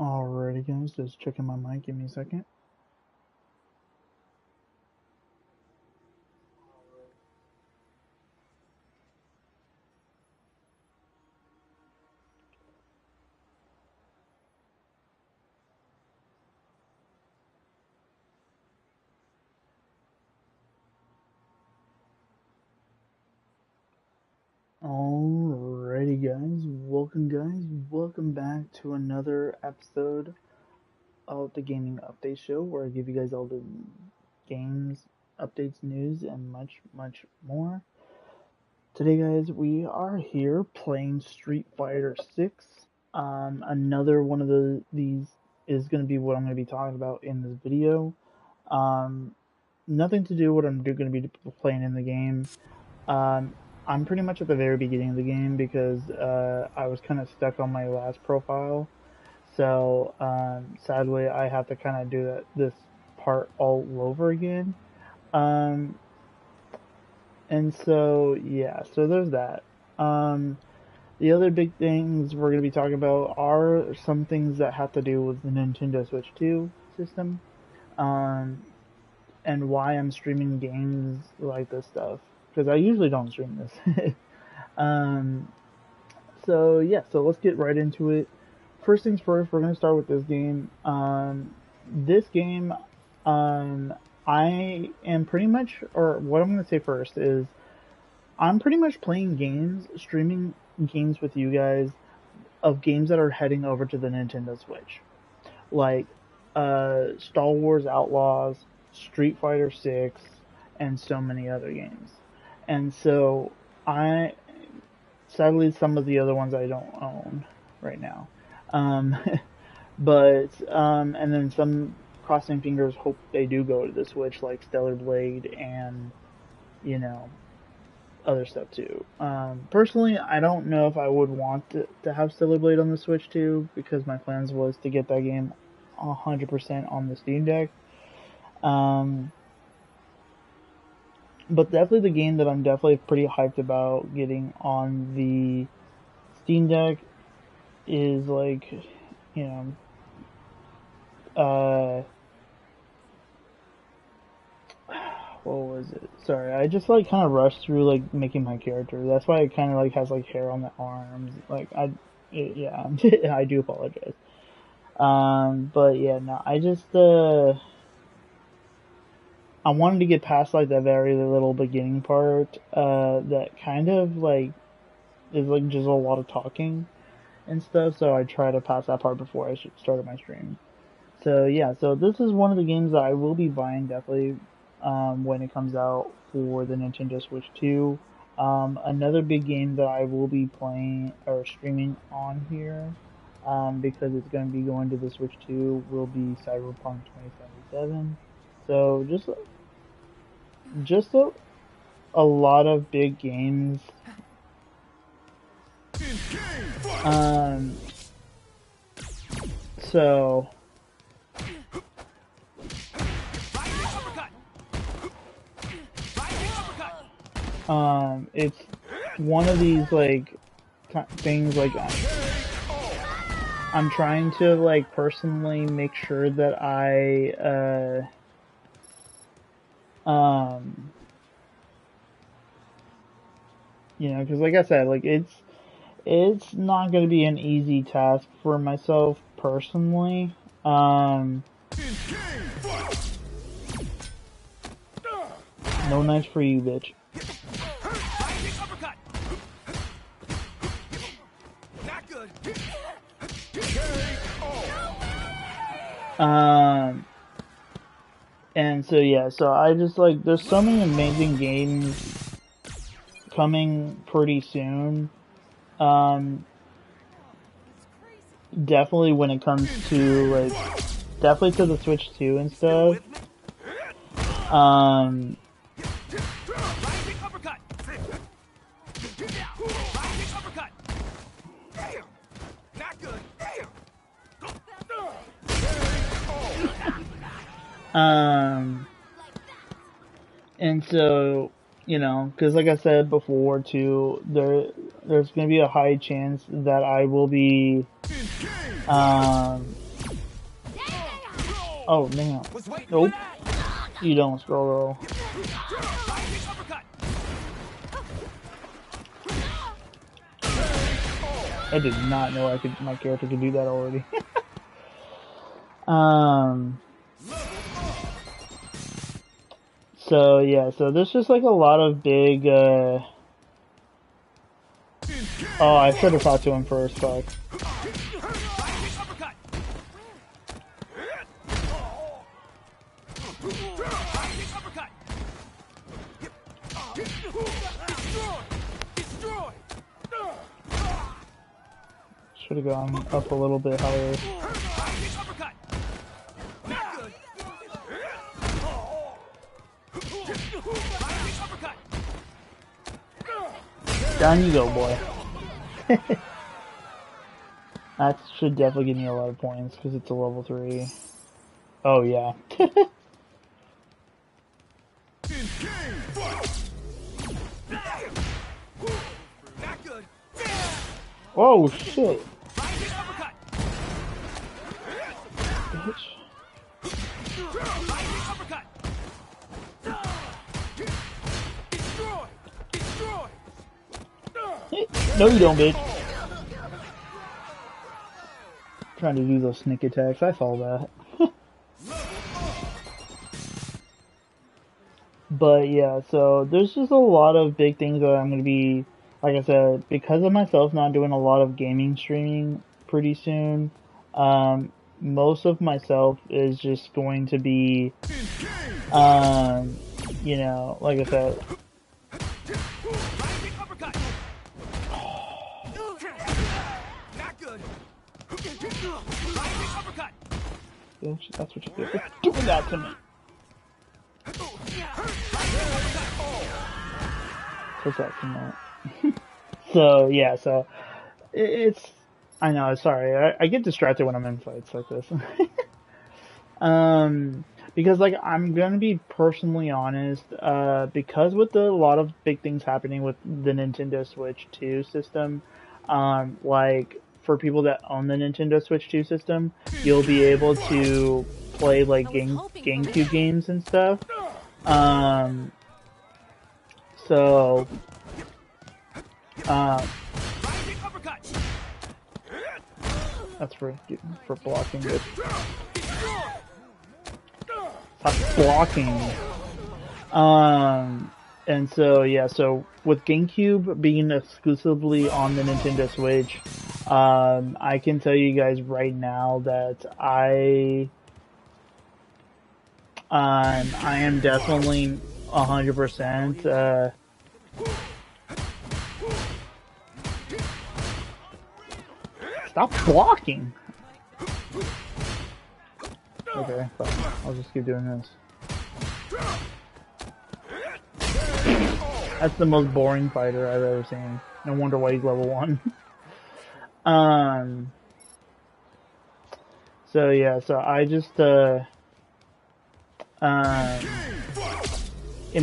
Alrighty guys, just checking my mic, give me a second. Alrighty guys, welcome back to another episode of the Gaming Update Show where I give you guys all the games, updates, news, and much more. Today guys, we are here playing Street Fighter 6. Another one of these is going to be what I'm going to be talking about in this video. Nothing to do with what I'm going to be playing in the game. I'm pretty much at the very beginning of the game because I was kind of stuck on my last profile. So sadly, I have to kind of do this part all over again. And so yeah, so there's that. The other big things we're going to be talking about are some things that have to do with the Nintendo Switch 2 system. And why I'm streaming games like this stuff, because I usually don't stream this. So yeah, so let's get right into it. First things first, we're gonna start with this game. This game, I am pretty much, or what I'm gonna say first is, I'm pretty much playing games, streaming games with you guys, of games that are heading over to the Nintendo Switch, like Star Wars Outlaws, Street Fighter 6, and so many other games. And so sadly, some of the other ones I don't own right now. And then some, crossing fingers, hope they do go to the Switch, like Stellar Blade and, you know, other stuff too. Personally, I don't know if I would want to have Stellar Blade on the Switch too, because my plans was to get that game 100% on the Steam Deck. But definitely the game that I'm definitely pretty hyped about getting on the Steam Deck is, like, you know, what was it? Sorry, I just like kind of rushed through like making my character. That's why it kind of like has like hair on the arms. Like yeah, I do apologize. But yeah, no, I wanted to get past like that very little beginning part, that kind of like is like just a lot of talking and stuff. So I try to pass that part before I started my stream. So yeah, so this is one of the games that I will be buying definitely, when it comes out for the Nintendo Switch 2. Another big game that I will be playing or streaming on here, because it's going to be going to the Switch 2, will be Cyberpunk 2077. So just a lot of big games. So it's one of these like things like I'm trying to like personally make sure that you know, because like I said, like it's not going to be an easy task for myself personally. No knives for you, bitch. And so yeah, so I just like, there's so many amazing games coming pretty soon. Definitely when it comes to like, definitely to the Switch 2 and stuff. And so, you know, because like I said before too, there's going to be a high chance that I will be Oh, damn. Nope. You don't scroll roll. I did not know my character could do that already. So yeah, so there's just like a lot of big, oh, I should have talked to him first, fuck. Should have gone up a little bit higher. Down you go, boy. That should definitely give me a lot of points because it's a level 3. Oh yeah. Oh shit. Bitch. No you don't, bitch. Trying to do those sneak attacks, I saw that. But yeah, so there's just a lot of big things that I'm going to be, like I said, because of myself not doing a lot of gaming streaming pretty soon, most of myself is just going to be, you know, like I said, bitch, that's what you do. Quit doing that to me. Take that from that. So yeah, so it's. I know. Sorry, I get distracted when I'm in fights like this. Because like I'm gonna be personally honest. Because with a lot of big things happening with the Nintendo Switch 2 system, like for people that own the Nintendo Switch 2 system, you'll be able to play like GameCube games and stuff. So, that's for blocking it. Stop blocking. And so yeah, so with GameCube being exclusively on the Nintendo Switch, I can tell you guys right now that I am definitely 100%. Stop blocking. Okay, fine. I'll just keep doing this. That's the most boring fighter I've ever seen. No wonder why he's level 1. So yeah, so I just, in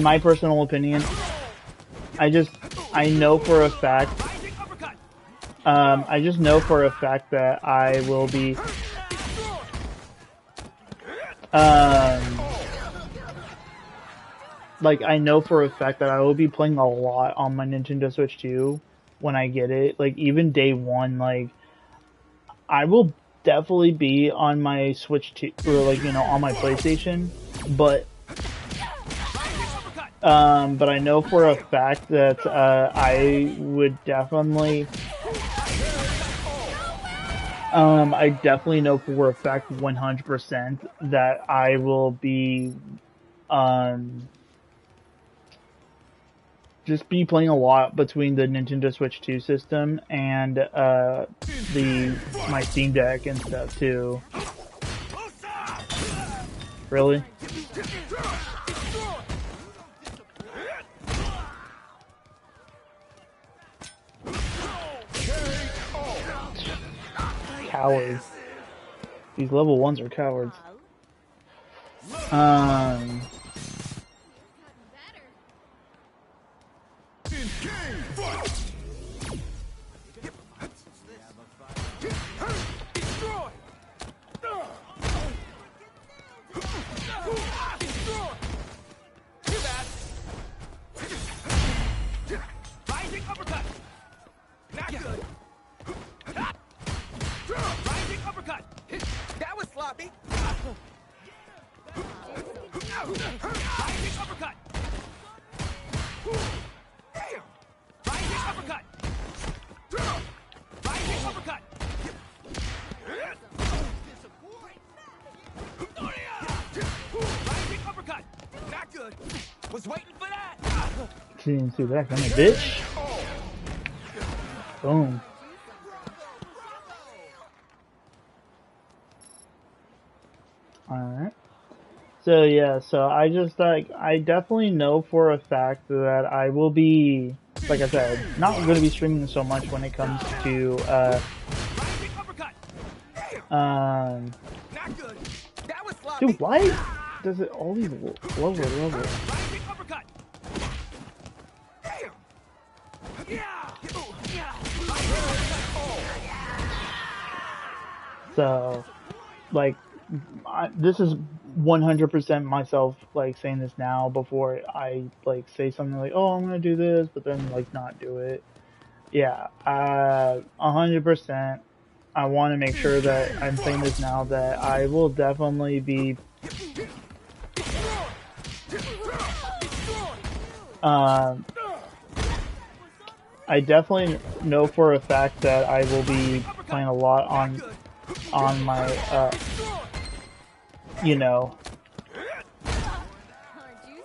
my personal opinion, I know for a fact, I just know for a fact that I will be, like, I know for a fact that I will be playing a lot on my Nintendo Switch 2 when I get it. Like, even day 1, like, I will definitely be on my Switch 2, or, like, you know, on my PlayStation, but I know for a fact that, I would definitely, I definitely know for a fact 100% that I will be, just be playing a lot between the Nintendo Switch 2 system and my Steam Deck and stuff too. Really? Cowards. These level 1s are cowards. Was waiting for that. She didn't see that coming, bitch. Boom. Alright. So yeah, so I just I definitely know for a fact that I will be, like I said, not going to be streaming so much when it comes to um Not good. That was sloppy. dude, why does it all these lower levels? Uppercut. So like this is 100% myself like saying this now before I like say something like, oh, I'm gonna do this, but then like not do it. Yeah, 100%. I want to make sure that I'm saying this now that I will definitely be I definitely know for a fact that I will be playing a lot on my you know,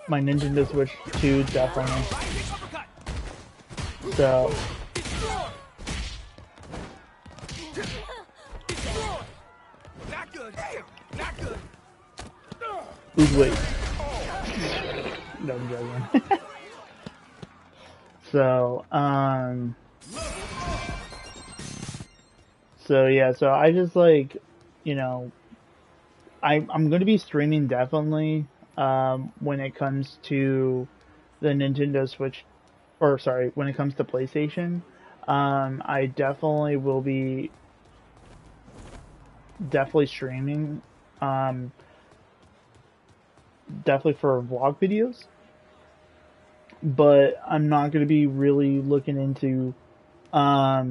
my Nintendo Switch 2 definitely. So Not good. Not good. who's wait? No, I'm joking. So yeah, so I just like, you know, I'm going to be streaming definitely when it comes to the Nintendo Switch, or sorry, when it comes to PlayStation. I definitely will be definitely streaming, definitely for vlog videos, but I'm not going to be really looking into um,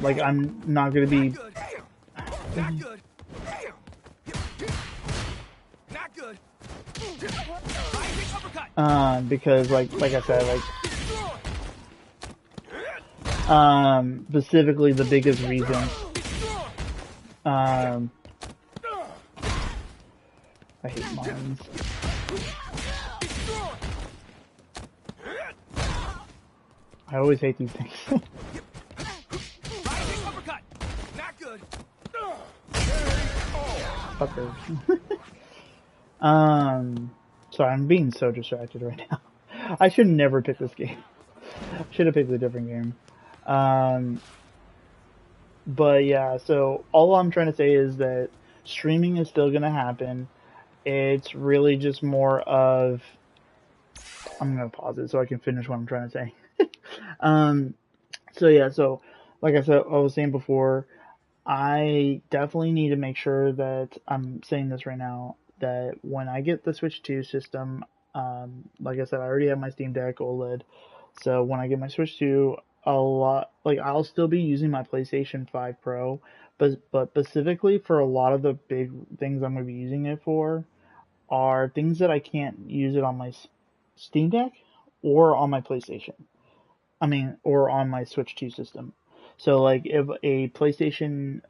like I'm not going to be Not good. Not good. because like I said, like specifically the biggest reason I hate mines. I always hate these things. Not good. Fuckers. Sorry, I'm being so distracted right now. I should never pick this game. Should have picked a different game. But yeah, so all I'm trying to say is that streaming is still gonna happen. It's really just more of, I'm gonna pause it so I can finish what I'm trying to say. So yeah, so like I said, I was saying before, I definitely need to make sure that I'm saying this right now that when I get the Switch 2 system, like I said, I already have my Steam Deck OLED. So when I get my Switch 2, I'll still be using my PlayStation 5 Pro, but specifically for a lot of the big things I'm going to be using it for are things that I can't use it on my Steam Deck or on my PlayStation. I mean, or on my Switch 2 system. So, like, if a PlayStation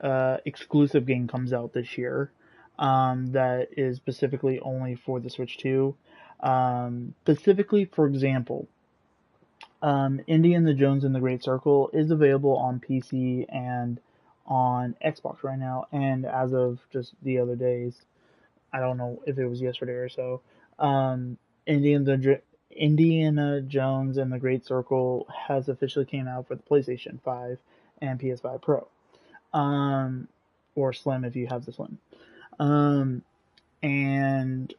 exclusive game comes out this year that is specifically only for the Switch 2, specifically, for example, Indiana Jones and the Great Circle is available on PC and on Xbox right now, and as of just the other days, I don't know if it was yesterday or so. Um, Indiana Indiana Jones and the Great Circle has officially came out for the PlayStation 5 and PS5 Pro, um, or Slim if you have the Slim. Um, and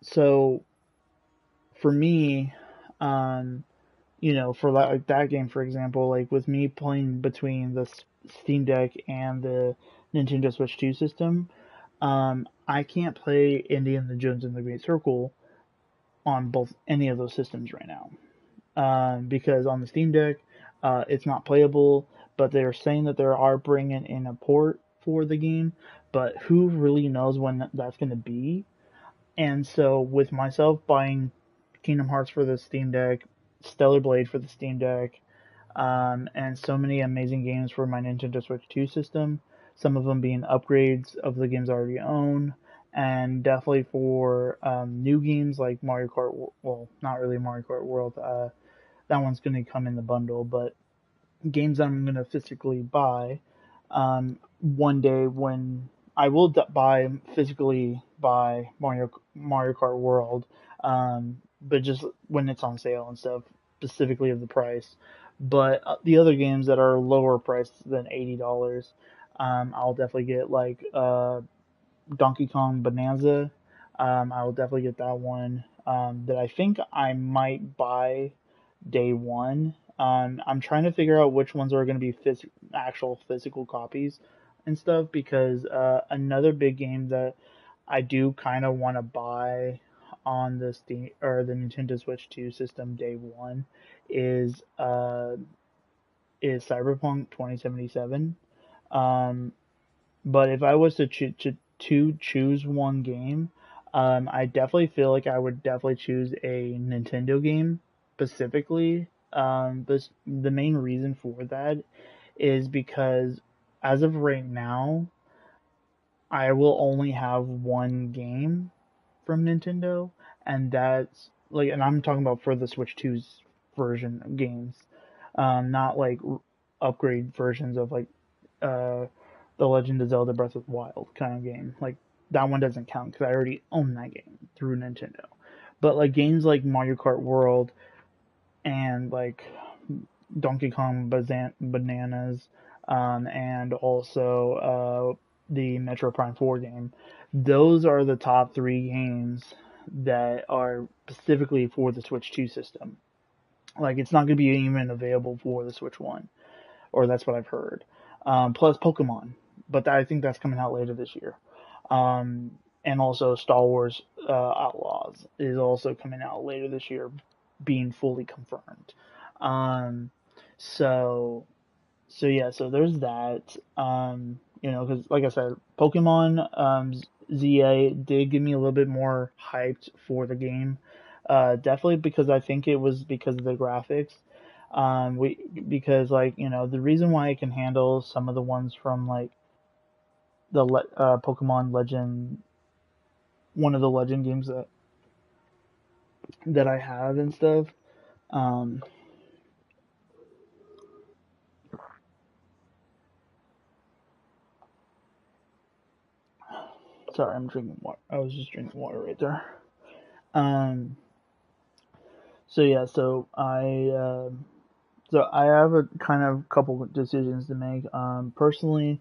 so for me, um, you know, for like that game, for example, like with me playing between the Steam Deck and the Nintendo Switch 2 system, I can't play Indiana Jones and the Great Circle on both any of those systems right now. Because on the Steam Deck, it's not playable, but they're saying that they are bringing in a port for the game, but who really knows when that's going to be? And so, with myself buying Kingdom Hearts for the Steam Deck, Stellar Blade for the Steam Deck, and so many amazing games for my Nintendo Switch 2 system, some of them being upgrades of the games I already own, and definitely for new games like Mario Kart. Well, not really Mario Kart World. That one's going to come in the bundle, but games I'm going to physically buy one day when I will buy physically buy Mario Kart World, but just when it's on sale and stuff, specifically of the price. But the other games that are lower priced than $80, I'll definitely get like Donkey Kong Bonanza. I will definitely get that one. That I think I might buy day one. I'm trying to figure out which ones are going to be actual physical copies and stuff because another big game that I do kind of want to buy on the Steam or the Nintendo Switch 2 system day one is uh is Cyberpunk 2077. Um, but if I was to choose one game, I definitely feel like I would definitely choose a Nintendo game specifically. This the main reason for that is because as of right now, I will only have one game from Nintendo, and that's like, and I'm talking about for the Switch 2's version of games, not like upgrade versions of like uh, the Legend of Zelda Breath of the Wild kind of game. Like that one doesn't count because I already own that game through Nintendo. But like games like Mario Kart World and like Donkey Kong Bananas, and also the Metro Prime 4 game, those are the top three games that are specifically for the Switch 2 system. Like it's not going to be even available for the Switch 1, or that's what I've heard. Plus Pokemon, but I think that's coming out later this year. And also Star Wars Outlaws is also coming out later this year, being fully confirmed. Um, so yeah, so there's that. Because like I said, Pokemon ZA did give me a little bit more hyped for the game. Definitely because I think it was because of the graphics. We because like the reason why it can handle some of the ones from like Pokemon Legend, one of the Legend games that I have and stuff. Um, Sorry, I'm drinking water. I was just drinking water right there. Um, so yeah, so I have a kind of couple decisions to make. Personally,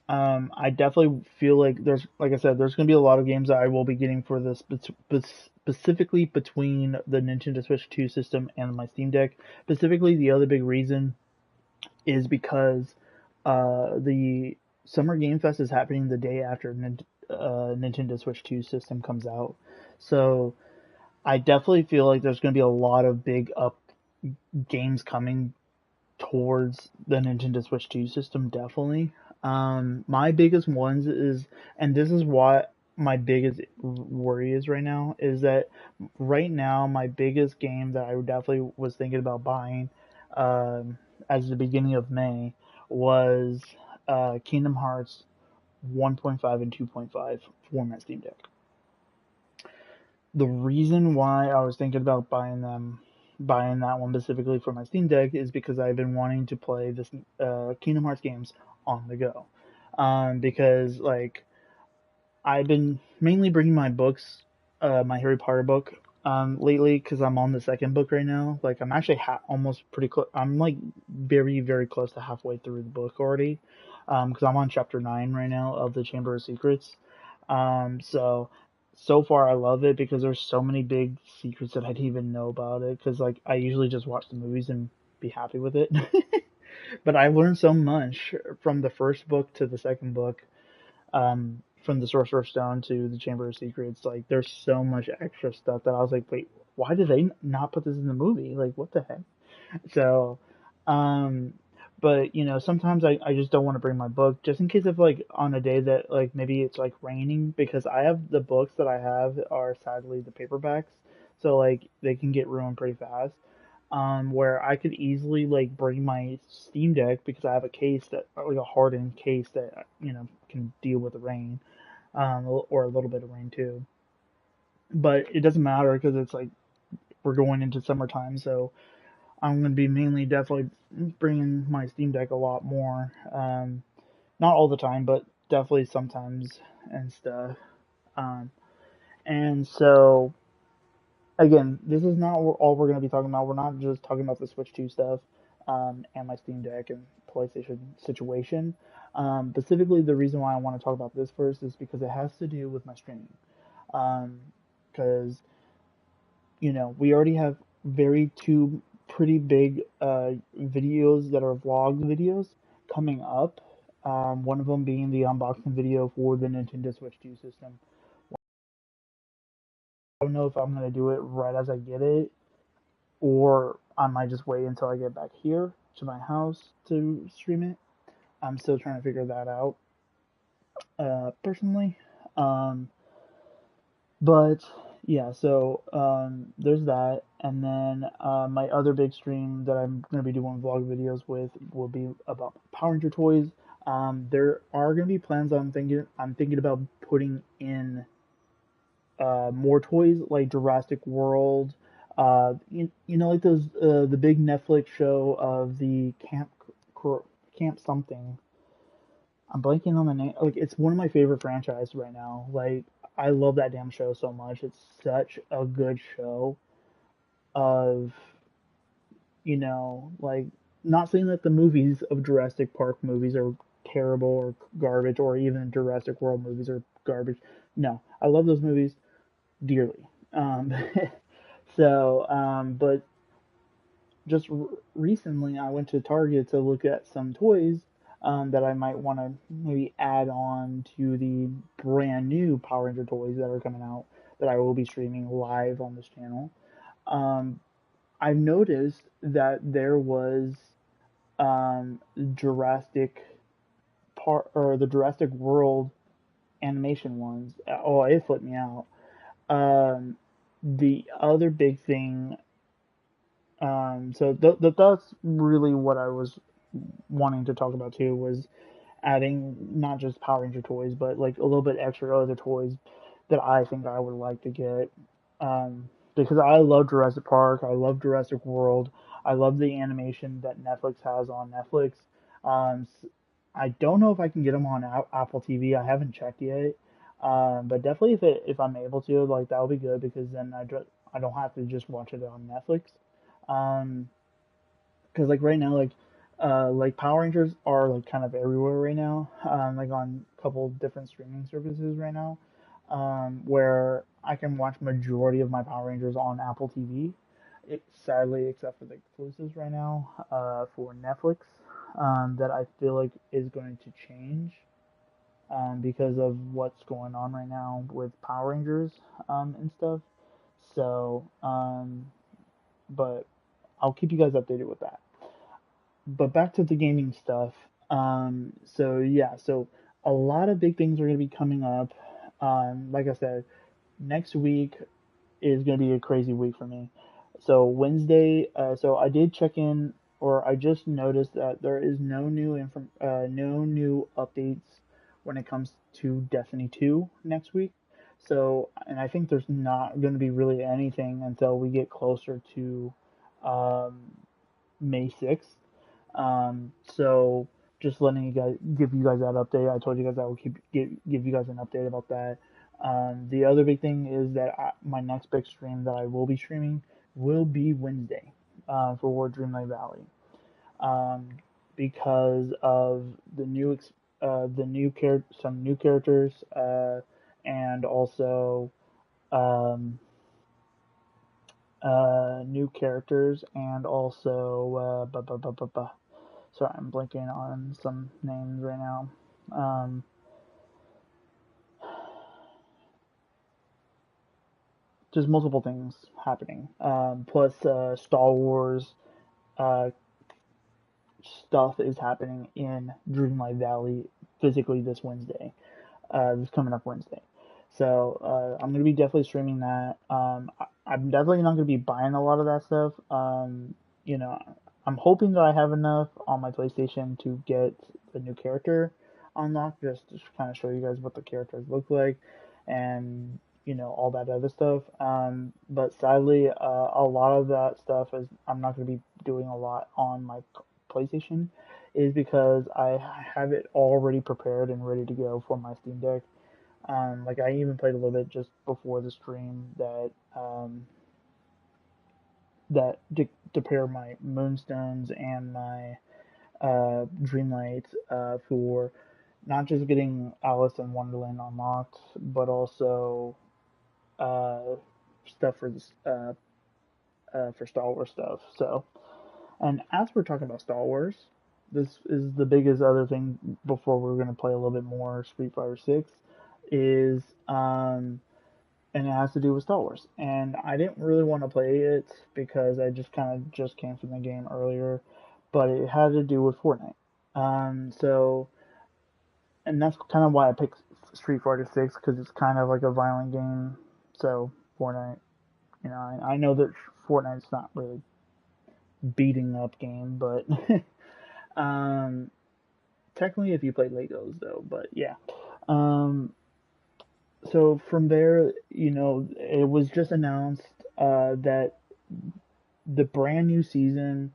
I definitely feel like like I said, there's going to be a lot of games that I will be getting for this, specifically between the Nintendo Switch 2 system and my Steam Deck. Specifically, the other big reason is because the Summer Game Fest is happening the day after Nintendo Switch 2 system comes out. So I definitely feel like there's going to be a lot of big up games coming towards the Nintendo Switch 2 system, definitely. My biggest ones is, and this is what my biggest worry is right now, is that right now my biggest game that I definitely was thinking about buying, as the beginning of May, was Kingdom Hearts 1.5 and 2.5 for my Steam Deck. The reason why I was thinking about buying that one specifically for my Steam Deck is because I've been wanting to play this Kingdom Hearts games on the go. Because like I've been mainly bringing my books, my Harry Potter book, lately because I'm on the second book right now. Like I'm actually almost pretty close. I'm like very very close to halfway through the book already. Because I'm on chapter 9 right now of the Chamber of Secrets. So far I love it because there's so many big secrets that I didn't even know about it. Because like I usually just watch the movies and be happy with it. But I learned so much from the first book to the second book, from the Sorcerer's Stone to the Chamber of Secrets. Like, there's so much extra stuff that I was like, wait, why did they not put this in the movie? Like, what the heck? So, um, but sometimes I just don't want to bring my book just in case if like on a day that like maybe it's like raining because I have the books that I have are sadly the paperbacks, so like they can get ruined pretty fast. where I could easily like bring my Steam Deck because I have a case that like a hardened case that can deal with the rain, or a little bit of rain too. But it doesn't matter because it's like we're going into summertime, so I'm gonna be mainly definitely bringing my Steam Deck a lot more. Not all the time, but definitely sometimes and stuff. Um, and so again, this is not all we're going to be talking about. We're not just talking about the Switch 2 stuff, and my Steam Deck and PlayStation situation. Specifically, the reason why I want to talk about this first is because it has to do with my streaming. Because we already have very two pretty big videos that are vlog videos coming up. One of them being the unboxing video for the Nintendo Switch 2 system. I don't know if I'm gonna do it right as I get it, or I might just wait until I get back here to my house to stream it. I'm still trying to figure that out, personally. Um, but yeah, so there's that, and then my other big stream that I'm gonna be doing vlog videos with will be about Power Ranger toys. There are gonna be plans. I'm thinking about putting in more toys like Jurassic World. Like those the big Netflix show of the Camp something. I'm blanking on the name. Like it's one of my favorite franchises right now. Like I love that damn show so much. It's such a good show of like not saying that the movies of Jurassic Park movies are terrible or garbage or even Jurassic World movies are garbage. No, I love those movies dearly. Um, but just recently I went to Target to look at some toys that I might want to maybe add on to the brand new Power Ranger toys that are coming out that I will be streaming live on this channel. Um, I've noticed that there was Jurassic Park or the Jurassic World animation ones. Oh, it flipped me out. Um, the other big thing, so that's really what I was wanting to talk about too, was adding not just Power Ranger toys, but like a little bit extra other toys that I think I would like to get. Because I love Jurassic Park, I love Jurassic World, I love the animation that Netflix has on Netflix. I don't know if I can get them on Apple TV. I haven't checked yet. But definitely if I'm able to, like that would be good because then I don't have to just watch it on Netflix. Um, because like right now, like Power Rangers are like kind of everywhere right now. Like on a couple different streaming services right now. Where I can watch majority of my Power Rangers on Apple TV. Sadly, except for the exclusives right now, for Netflix, that I feel like is going to change, because of what's going on right now with Power Rangers, and stuff. So, but I'll keep you guys updated with that. But back to the gaming stuff. So yeah, so a lot of big things are going to be coming up. Like I said, next week is going to be a crazy week for me. So Wednesday, so I did check in, or I just noticed that there is no new updates when it comes to Destiny 2 next week. So, and I think there's not going to be really anything until we get closer to um, May 6th. So just letting you guys give you guys that update. I told you guys I will give you guys an update about that. The other big thing is that my next big stream that I will be streaming will be Wednesday, for War Dreamlight Valley, um, because of some new characters, and also um, new characters, and also sorry, I'm blanking on some names right now. Um, just multiple things happening. Plus, Star Wars uh, stuff is happening in Dreamlight Valley physically this Wednesday. This coming up Wednesday. So I'm gonna be definitely streaming that. I'm definitely not going to be buying a lot of that stuff. You know, I'm hoping that I have enough on my PlayStation to get the new character unlocked, just to kind of show you guys what the characters look like, and all that other stuff. But sadly, a lot of that stuff is I'm not going to be doing a lot on my PlayStation, is because I have it already prepared and ready to go for my Steam Deck. Like I even played a little bit just before the stream to pair my Moonstones and my Dreamlight for not just getting Alice in Wonderland unlocked, but also uh, stuff for this for Star Wars stuff. So, and as we're talking about Star Wars, this is the biggest other thing before we're gonna play a little bit more Street Fighter Six is and it has to do with Star Wars. And I didn't really want to play it because I just kind of just came from the game earlier, but it had to do with Fortnite. So and that's kind of why I picked Street Fighter Six because it's kind of like a violent game. So Fortnite, I know that Fortnite's not really beating up game, but um, technically if you play Legos though, but yeah. Um, so from there, it was just announced that the brand new season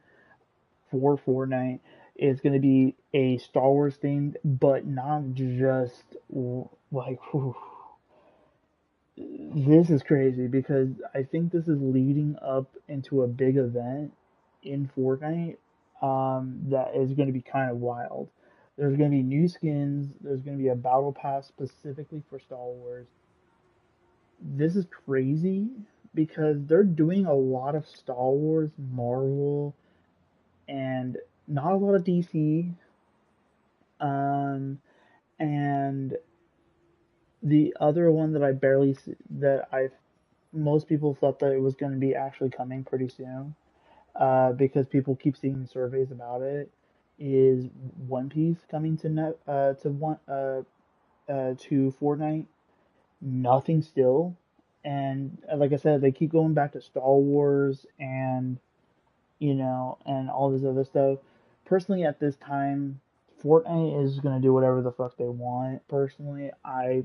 for Fortnite is going to be a Star Wars themed, but not just like whew, this is crazy because I think this is leading up into a big event in Fortnite that is going to be kind of wild. There's going to be new skins. There's going to be a battle pass specifically for Star Wars. This is crazy because they're doing a lot of Star Wars, Marvel, and not a lot of DC. Um, and the other one that I barely that I most people thought that it was going to be actually coming pretty soon, because people keep seeing surveys about it. Is One Piece coming to to Fortnite? Nothing still, and like I said, they keep going back to Star Wars and all this other stuff. Personally, at this time, Fortnite is gonna do whatever the fuck they want. Personally, I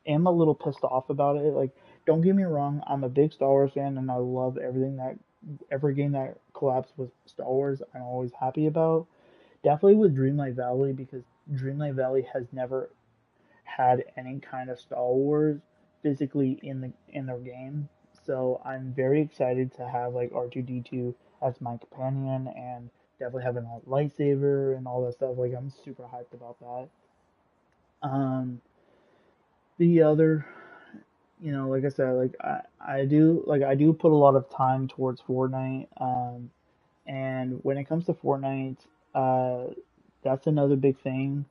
am a little pissed off about it. Like, don't get me wrong, I'm a big Star Wars fan and I love every game that collabs with Star Wars. I'm always happy about. Definitely with Dreamlight Valley because Dreamlight Valley has never had any kind of Star Wars physically in their game. So I'm very excited to have like R2D2 as my companion and definitely having a lightsaber and all that stuff. Like I'm super hyped about that. Um, the other, like I said, like I do put a lot of time towards Fortnite. And when it comes to Fortnite, uh, that's another big thing.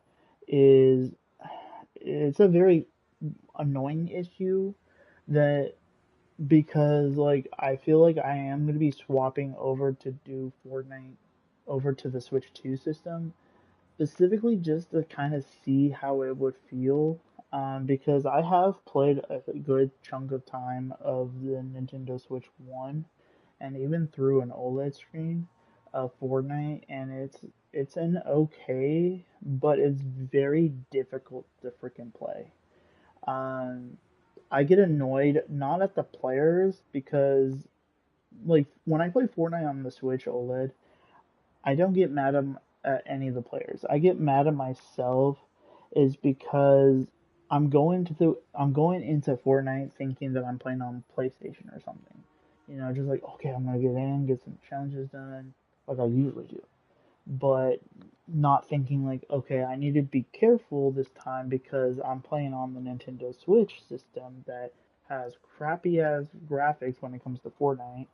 Is it's a very annoying issue that because like I feel like I am going to be swapping over to do Fortnite over to the Switch 2 system specifically just to kind of see how it would feel, because I have played a good chunk of time of the Nintendo Switch 1 and even through an OLED screen of Fortnite, and it's an okay, but it's very difficult to freaking play. Um, I get annoyed not at the players because like when I play Fortnite on the Switch OLED, I don't get mad at any of the players. I get mad at myself is because I'm going into Fortnite thinking that I'm playing on PlayStation or something. Just like okay, I'm gonna get in, get some challenges done, like I usually do. But not thinking like, okay, I need to be careful this time because I'm playing on the Nintendo Switch system that has crappy ass graphics when it comes to Fortnite.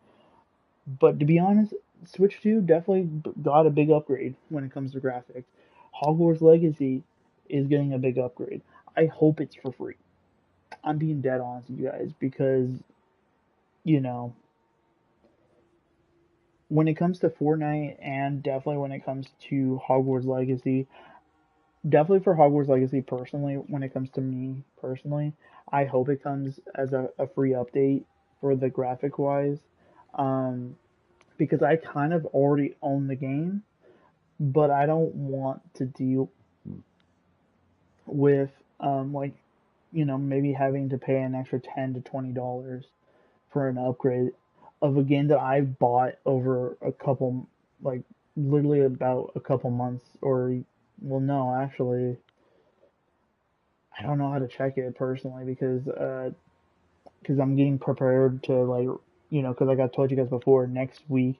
But to be honest, Switch 2 definitely got a big upgrade when it comes to graphics. Hogwarts Legacy is getting a big upgrade. I hope it's for free. I'm being dead honest with you guys because, you know, when it comes to Fortnite and definitely when it comes to Hogwarts Legacy, definitely for Hogwarts Legacy personally, when it comes to me personally, I hope it comes as a free update for the graphic wise, um, because I kind of already own the game, but I don't want to deal with like maybe having to pay an extra $10 to $20 for an upgrade of a game that I bought over a couple, like literally about a couple months, or well, no, actually, I don't know how to check it personally because I'm getting prepared to like because like I told you guys before, next week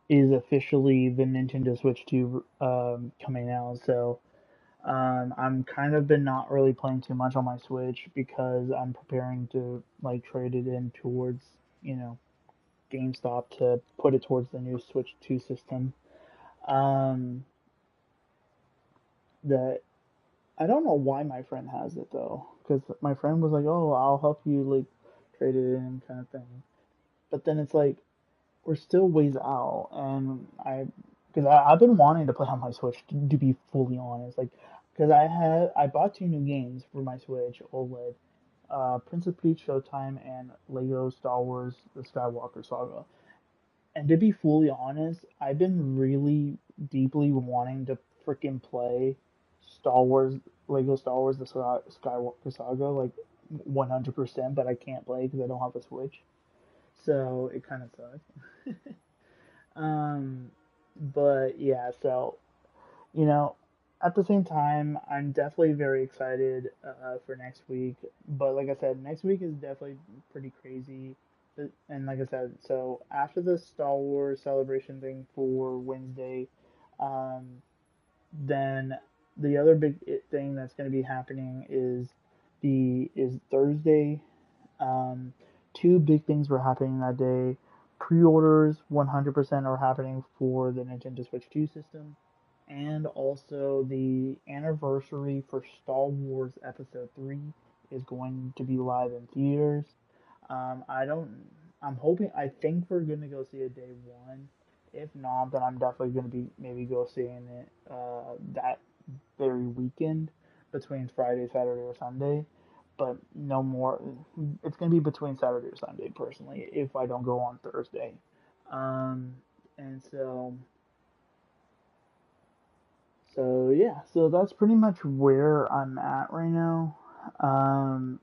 is officially the Nintendo Switch 2 coming out, so I'm kind of been not really playing too much on my Switch because I'm preparing to like trade it in towards, you know, GameStop to put it towards the new Switch 2 system. Um, that I don't know why my friend has it though, because my friend was like, "Oh, I'll help you like trade it in," kind of thing. But then it's like we're still ways out, and because I've been wanting to play on my Switch to be fully honest, like because I bought two new games for my Switch OLED, Prince of Peach Showtime and Lego Star Wars: The Skywalker Saga. And to be fully honest, I've been really deeply wanting to freaking play Star Wars, Lego Star Wars: The Skywalker Saga, like 100%, but I can't play because I don't have a Switch. So it kind of sucks. Um, but yeah, so you know, at the same time, I'm definitely very excited for next week. But like I said, next week is definitely pretty crazy. And like I said, so after the Star Wars celebration thing for Wednesday, um, then the other big thing that's going to be happening is Thursday. Um, two big things were happening that day. Pre-orders 100% are happening for the Nintendo Switch 2 system, and also the anniversary for Star Wars Episode 3 is going to be live in theaters. I don't. I'm hoping. I think we're gonna go see it day one. If not, then I'm definitely gonna be maybe go seeing it that very weekend between Friday, Saturday, or Sunday. But no more. It's gonna be between Saturday or Sunday, personally, if I don't go on Thursday. Um, and so yeah, so that's pretty much where I'm at right now. Um,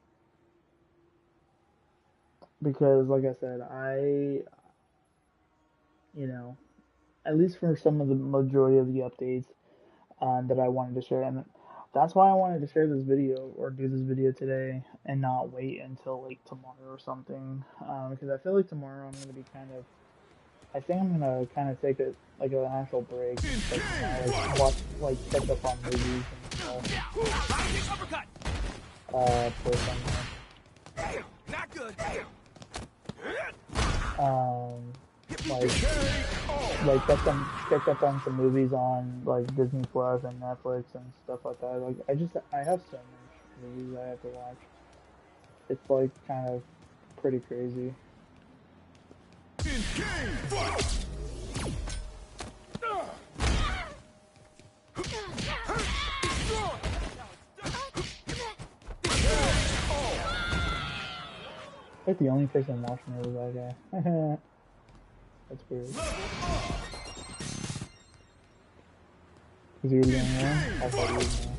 because like I said, you know, at least for some of the majority of the updates that I wanted to share, and that's why I wanted to share this video or do this video today and not wait until like tomorrow or something. Because I feel like tomorrow I'm gonna be I think I'm gonna kind of take it like an actual break and just like like watch like catch up on movies and stuff. Uppercut. For some Not good. um like catch up on some movies on like Disney Plus and Netflix and stuff like that. Like I have so many movies I have to watch. It's like kind of pretty crazy. Like the only person watching it is that guy. That's weird. Is he the only one? I thought he was more.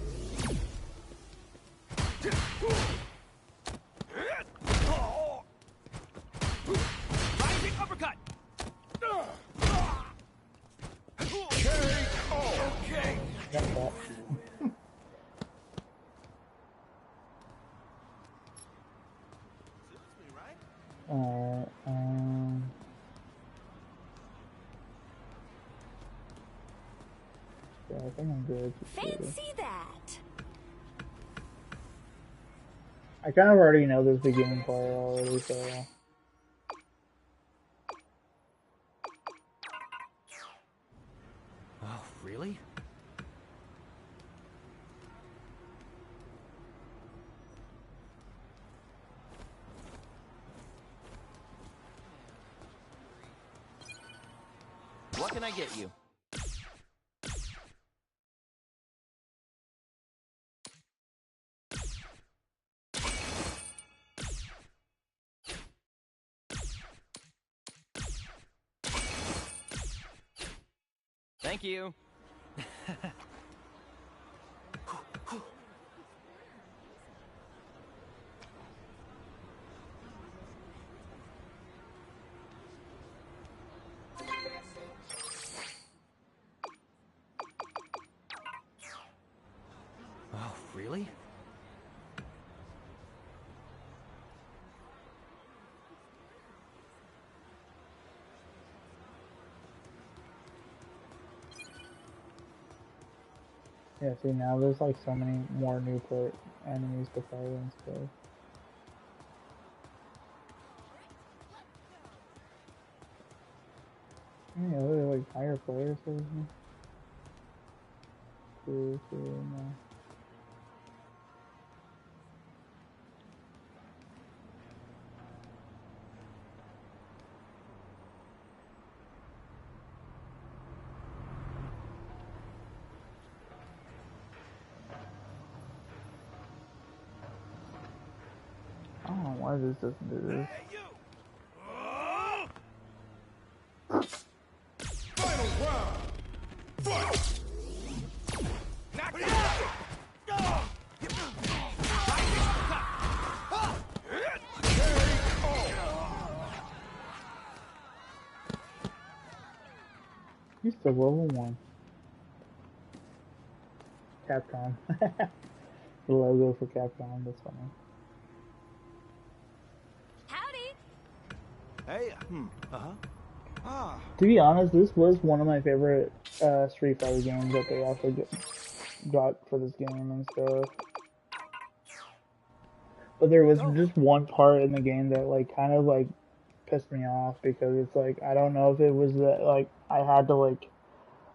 Rising uppercut. Okay. Got that. Alright, yeah, I think I'm good. Fancy that! I kind of already know this beginning part already, so. Oh, really? What can I get you? Thank you. Oh, really? Yeah, see now there's like so many more new enemies to fight and stuff. Yeah, they're like higher players or something. Cool, no. I don't know why this doesn't do this. Hey, you! Final round. Fight. Knock it out! He's still level 1. Capcom. The logo for Capcom, that's funny. Howdy. Hey. To be honest, this was one of my favorite Street Fighter games that they also got for this game and stuff. But there was just one part in the game that like kind of like pissed me off because it's like I don't know if it was that like I had to like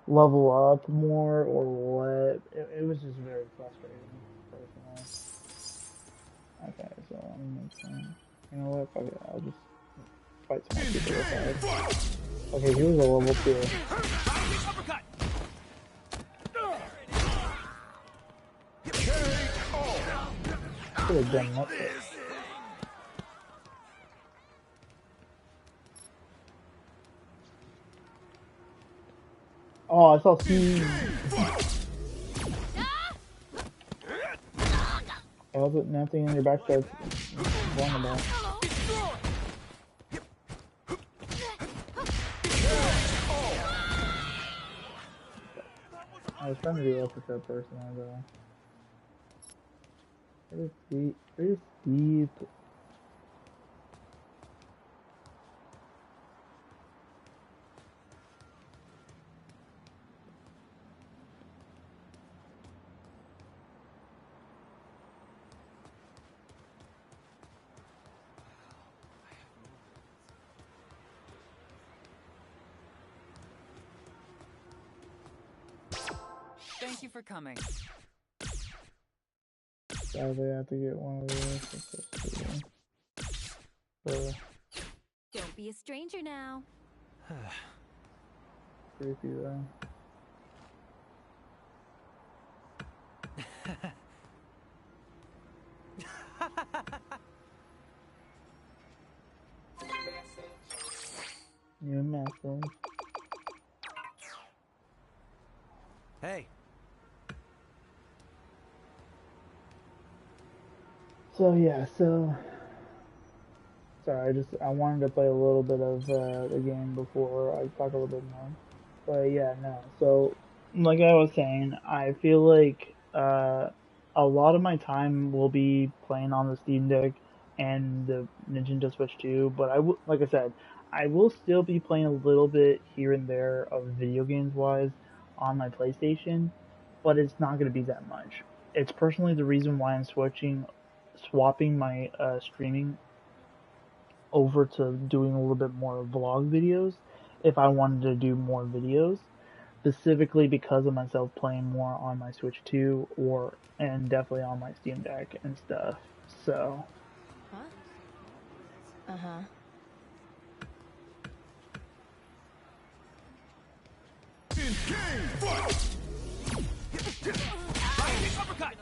level up more or what. It was just very frustrating, personally. Okay, so I'm making. You know what? Okay, I'll just fight some more people real fast. Okay, he was a level 2. Uppercut! Could have done that. Oh, I saw C. I hope that nothing in your back that's vulnerable. I was trying to do uppercut personally, though. Where's Steve? Where's Steve? Thank you for coming. Sadly, I have to get one of these. Don't be a stranger now. Creepy though. New message. Hey. So yeah, sorry, I wanted to play a little bit of the game before I talk a little bit more. But yeah, no. So like I was saying, I feel like a lot of my time will be playing on the Steam Deck and the Nintendo Switch too. But like I said, I will still be playing a little bit here and there of video games wise on my PlayStation, but it's not going to be that much. It's personally the reason why I'm swapping my streaming over to doing a little bit more vlog videos if I wanted to do more videos, specifically because of myself playing more on my Switch 2 and definitely on my Steam Deck and stuff. So. Huh? Uh-huh. Uppercut!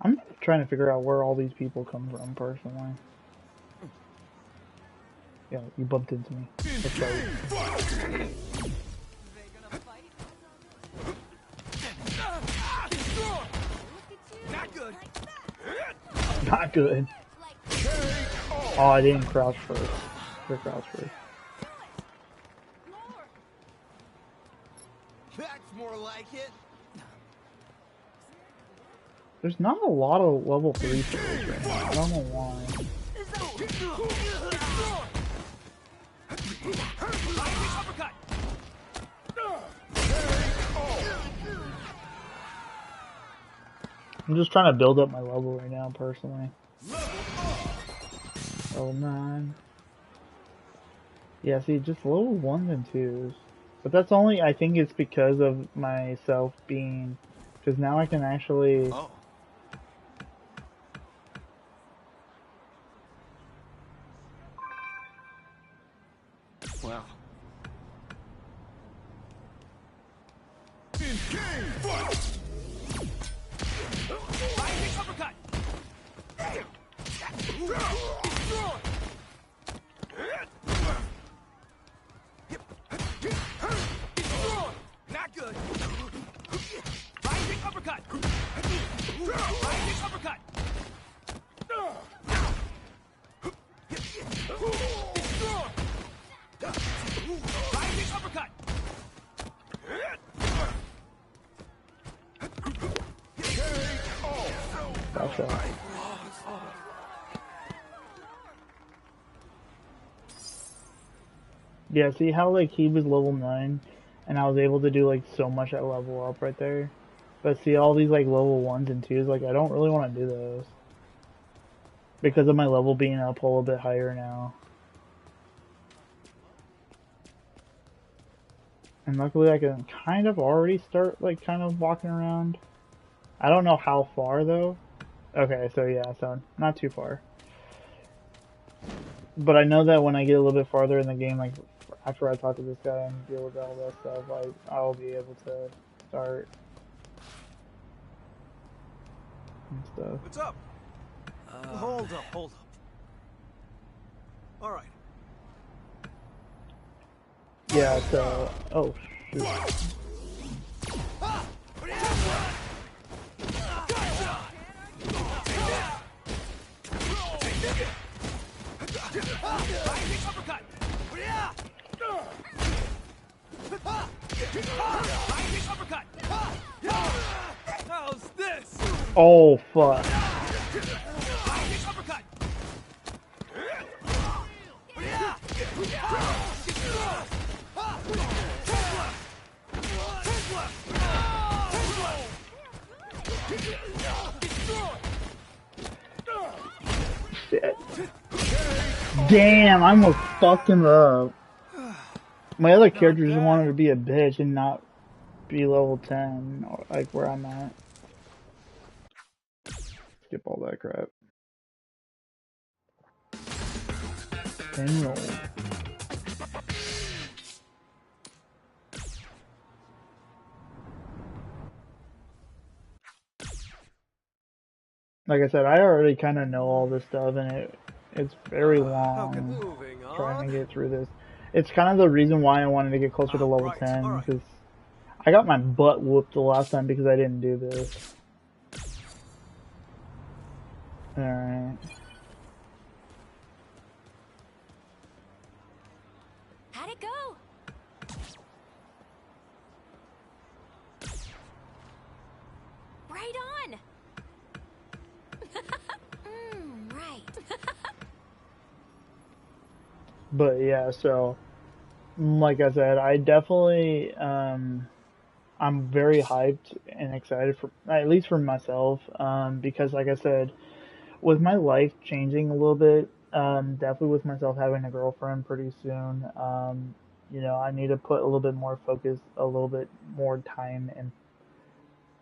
I'm trying to figure out where all these people come from personally. Yeah, you bumped into me. That's right. Not good. Not good. Oh, I didn't crouch first. Or crouch first. That's more like it. There's not a lot of level 3 players right now. I don't know why. Uppercut. I'm just trying to build up my level right now, personally. Level 9. Yeah, see, just level 1s and 2s. But that's only, I think it's because of myself being... Because now I can actually... Oh. Wow. Uppercut. Not good. Rising uppercut. Rising uppercut. Rising uppercut. Gotcha. Yeah, see how like he was level 9 and I was able to do like so much at level up right there? But see all these like level 1s and 2s, like I don't really want to do those. Because of my level being up a little bit higher now. And luckily I can kind of already start like kind of walking around. I don't know how far though. Okay, so yeah, so not too far. But I know that when I get a little bit farther in the game, like after I talk to this guy and deal with all that stuff, like I'll be able to start and stuff. What's up? Hold up. All right. Yeah, so oh shoot. Rising uppercut. Rising uppercut. How's this? Oh fuck. Rising uppercut. Shit. Damn, I almost fucked him up. My other character just wanted to be a bitch and not be level 10, or like where I'm at. Skip all that crap. And roll. Like I said, I already kind of know all this stuff, and it's very long Moving trying on. to get through this. It's kind of the reason why I wanted to get closer to level 10, all right. because I got my butt whooped the last time because I didn't do this. Alright. How'd it go? Right on. Right. But yeah, so like I said, I definitely I'm very hyped and excited for at least for myself because like I said, with my life changing a little bit, definitely with myself having a girlfriend pretty soon, you know, I need to put a little bit more focus, a little bit more time and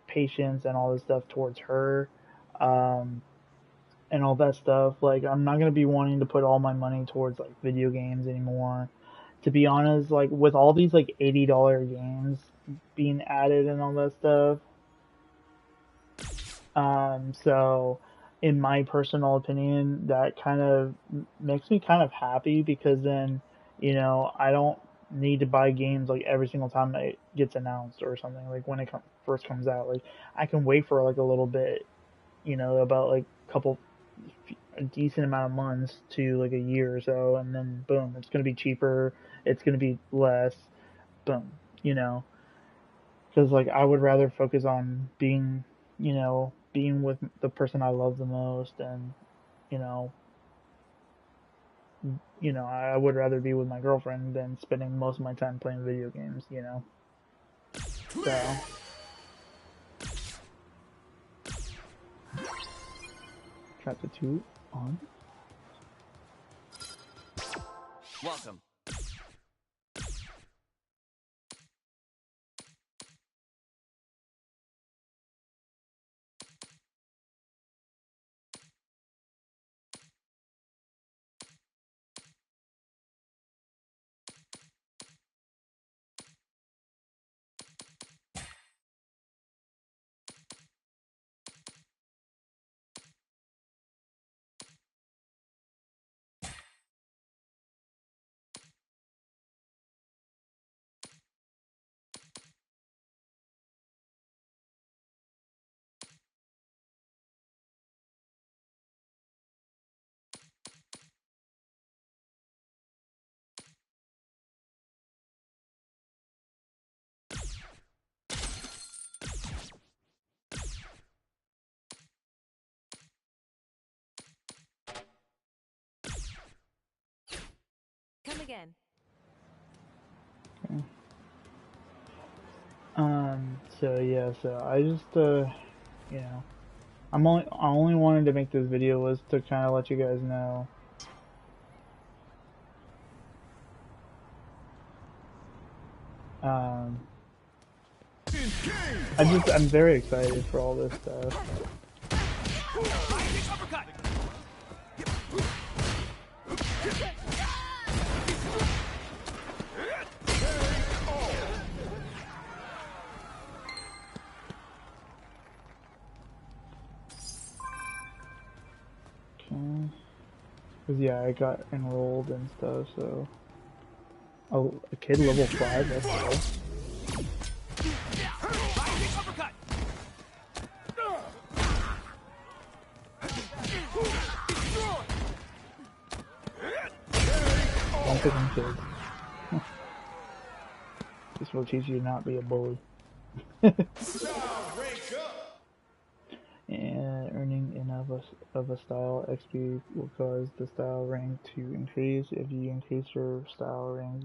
patience and all this stuff towards her. Um, and all that stuff. Like, I'm not gonna be wanting to put all my money towards like video games anymore. To be honest, like with all these like $80 games being added and all that stuff, so in my personal opinion, that kind of makes me kind of happy because then, you know, I don't need to buy games like every single time it gets announced or something. Like when it first comes out, like I can wait for like a little bit, you know, about like a decent amount of months to like a year or so, and then boom, it's gonna be cheaper. It's gonna be less. Boom, you know, because like I would rather focus on being, you know, being with the person I love the most, and you know, I would rather be with my girlfriend than spending most of my time playing video games, you know. So chapter 2 on. Welcome. Come again. Okay. So yeah, so I just you know, I only wanted to make this video was to kind of let you guys know. I'm very excited for all this stuff. High kick uppercut. Okay. Cause yeah, I got enrolled and stuff, so. Oh, a kid level 5, that's cool. High kick uppercut. Don't pick on kids. This will teach you to not be a bully. And earning enough of a style XP will cause the style rank to increase. If you increase your style rank,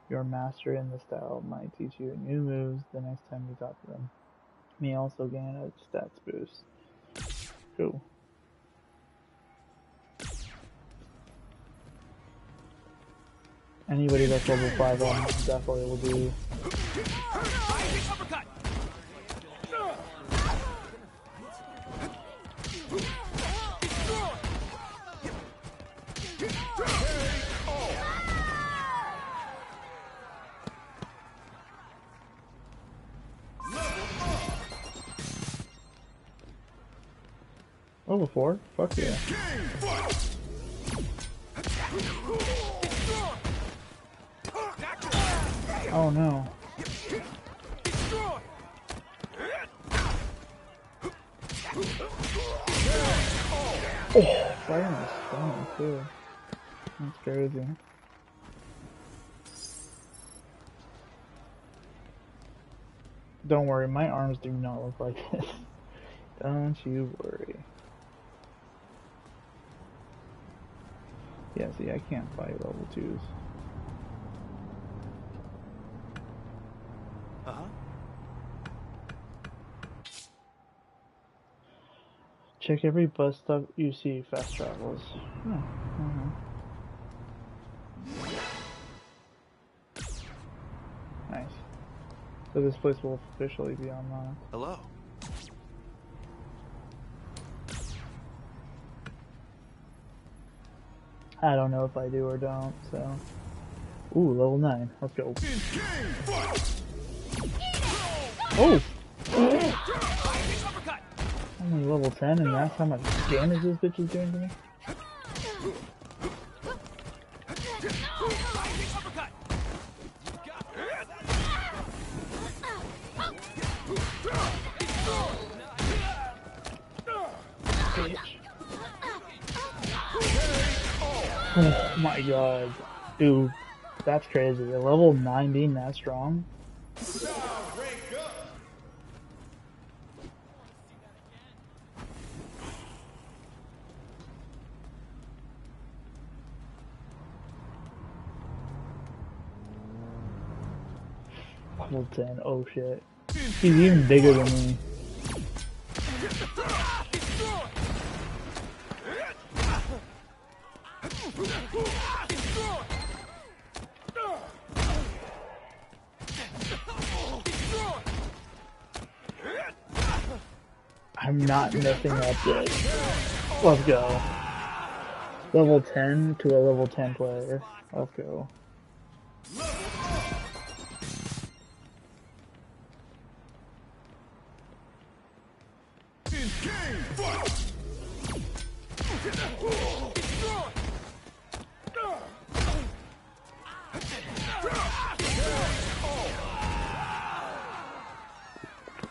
your master in the style might teach you new moves the next time you talk to them. You may also gain a stats boost. Cool. Anybody that's level 5 on definitely will do. High kick uppercut. Level 4? Fuck yeah. Oh no. Oh, fire in the stomach too. That's crazy. Don't worry, my arms do not look like this. Don't you worry. Yeah, see, I can't fight level 2s. Uh-huh. Check every bus stop you see, fast travels. Oh, nice. So this place will officially be online. Hello. I don't know if I do or don't, so. Ooh, level 9. Let's go. Oh! High kick uppercut. I only level 10 and that's how much damage this bitch is doing to me? Rising uppercut. Oh my god. Dude, that's crazy. A level 9 being that strong? Level 10, oh shit. He's even bigger than me. I'm not messing up this. Let's go. Level 10 to a level 10 player. Let's go.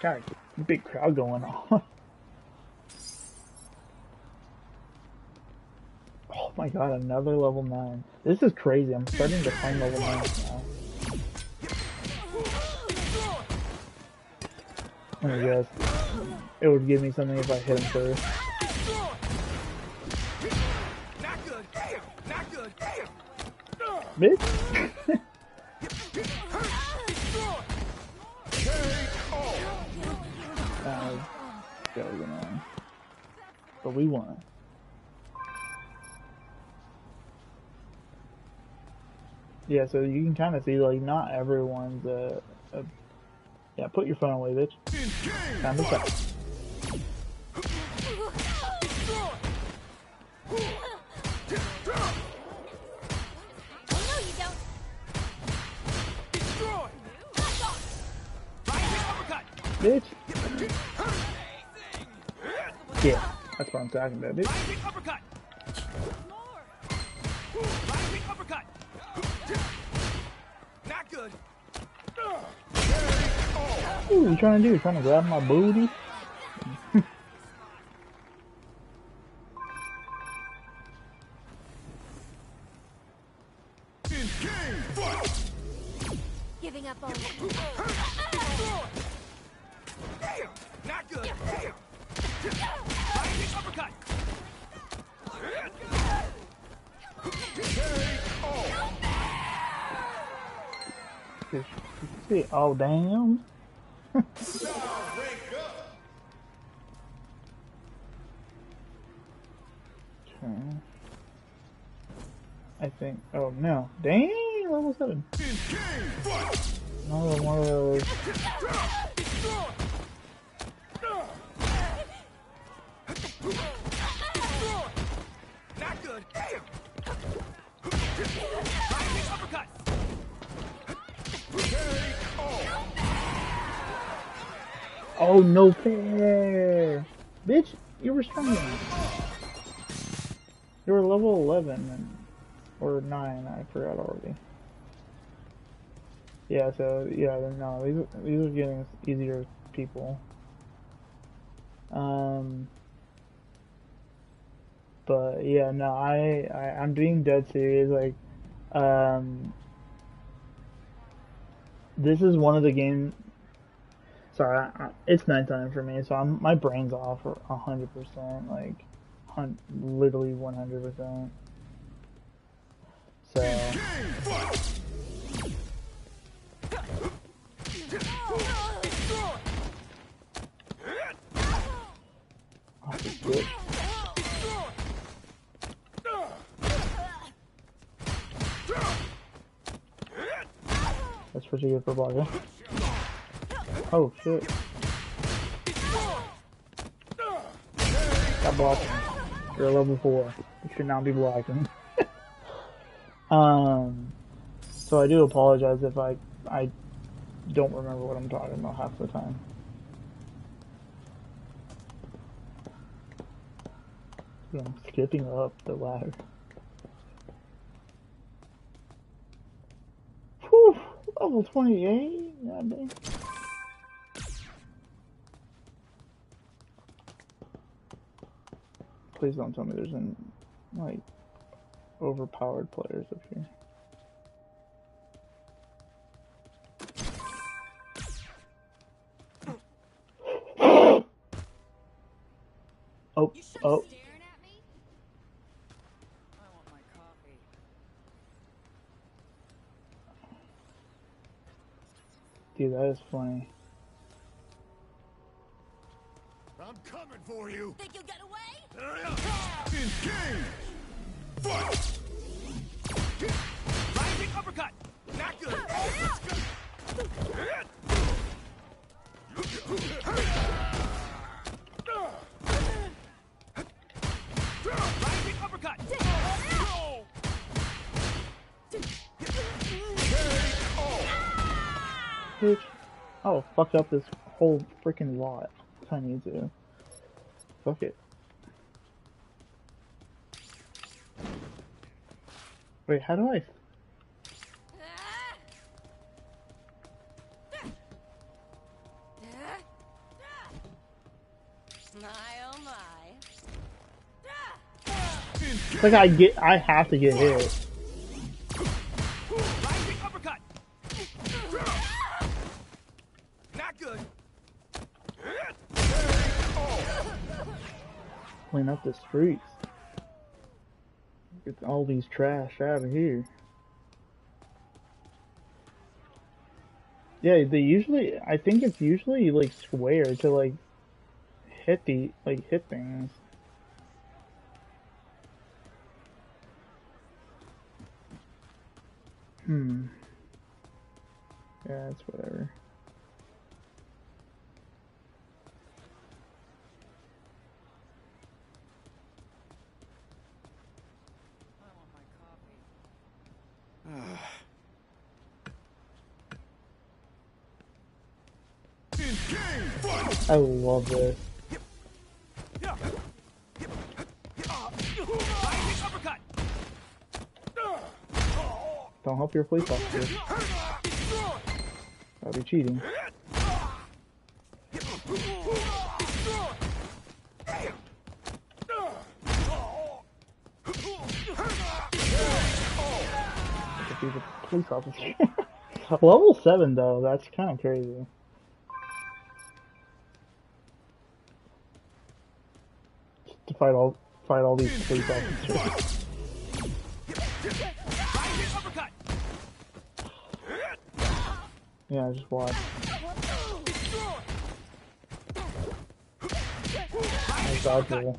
God, big crowd going on. Oh my god, another level 9. This is crazy. I'm starting to find level 9s now. Oh my god. It would give me something if I hit him first. Not good. Not good. Bitch! That was annoying. But we won. Yeah, so you can kind of see, like, not everyone's yeah, put your phone away, bitch. Time to stop. No, you don't. Bitch. Yeah, that's what I'm talking about, bitch. Rising uppercut. Rising uppercut. Not good. What are you trying to do? You trying to grab my booty? Giving up on it. Not good. Rising uppercut. Oh, damn. Okay. I think. Oh no. Dang! Level 7. Another one of those. Not good. Rising uppercut. Oh, no fair! Bitch, you were stronger. You were level 11 and, or 9, I forgot already. Yeah, so, yeah, no, these are getting easier people. But, yeah, no, I'm being dead serious, like, this is one of the games. Sorry, it's nighttime for me, so my brain's off 100%, like, literally 100%. So. Oh, shit. That's what you get for blocking. Oh shit. Stop blocking. You're a level 4. You should not be blocking. So I do apologize if I don't remember what I'm talking about half the time. Yeah, I'm skipping up the ladder. Whew, level 28? God dang. Please don't tell me there's any, like, overpowered players up here. Oh, You sure oh. staring at me? I want my coffee. Dude, that is funny. I'm coming for you. Think you'll get away? Engage! Fight! Rising uppercut. Not good. Rising uppercut. Bitch. Oh, fuck up this whole freaking lot. If I need to. Fuck it. Wait, how do I... My oh my. It's like I have to get hit. Rising uppercut. Not good. Clean up the streets. Get all these trash out of here. Yeah, they usually, I think it's usually like square to like hit things. Yeah, it's whatever. I want my coffee. I love this. Rising uppercut. Don't help your police officer. That'll be cheating. Defeat the police officer. Level 7 though, that's kind of crazy. Just to fight all these police officers. Rising uppercut. Yeah, just watch. Nice dodgeball.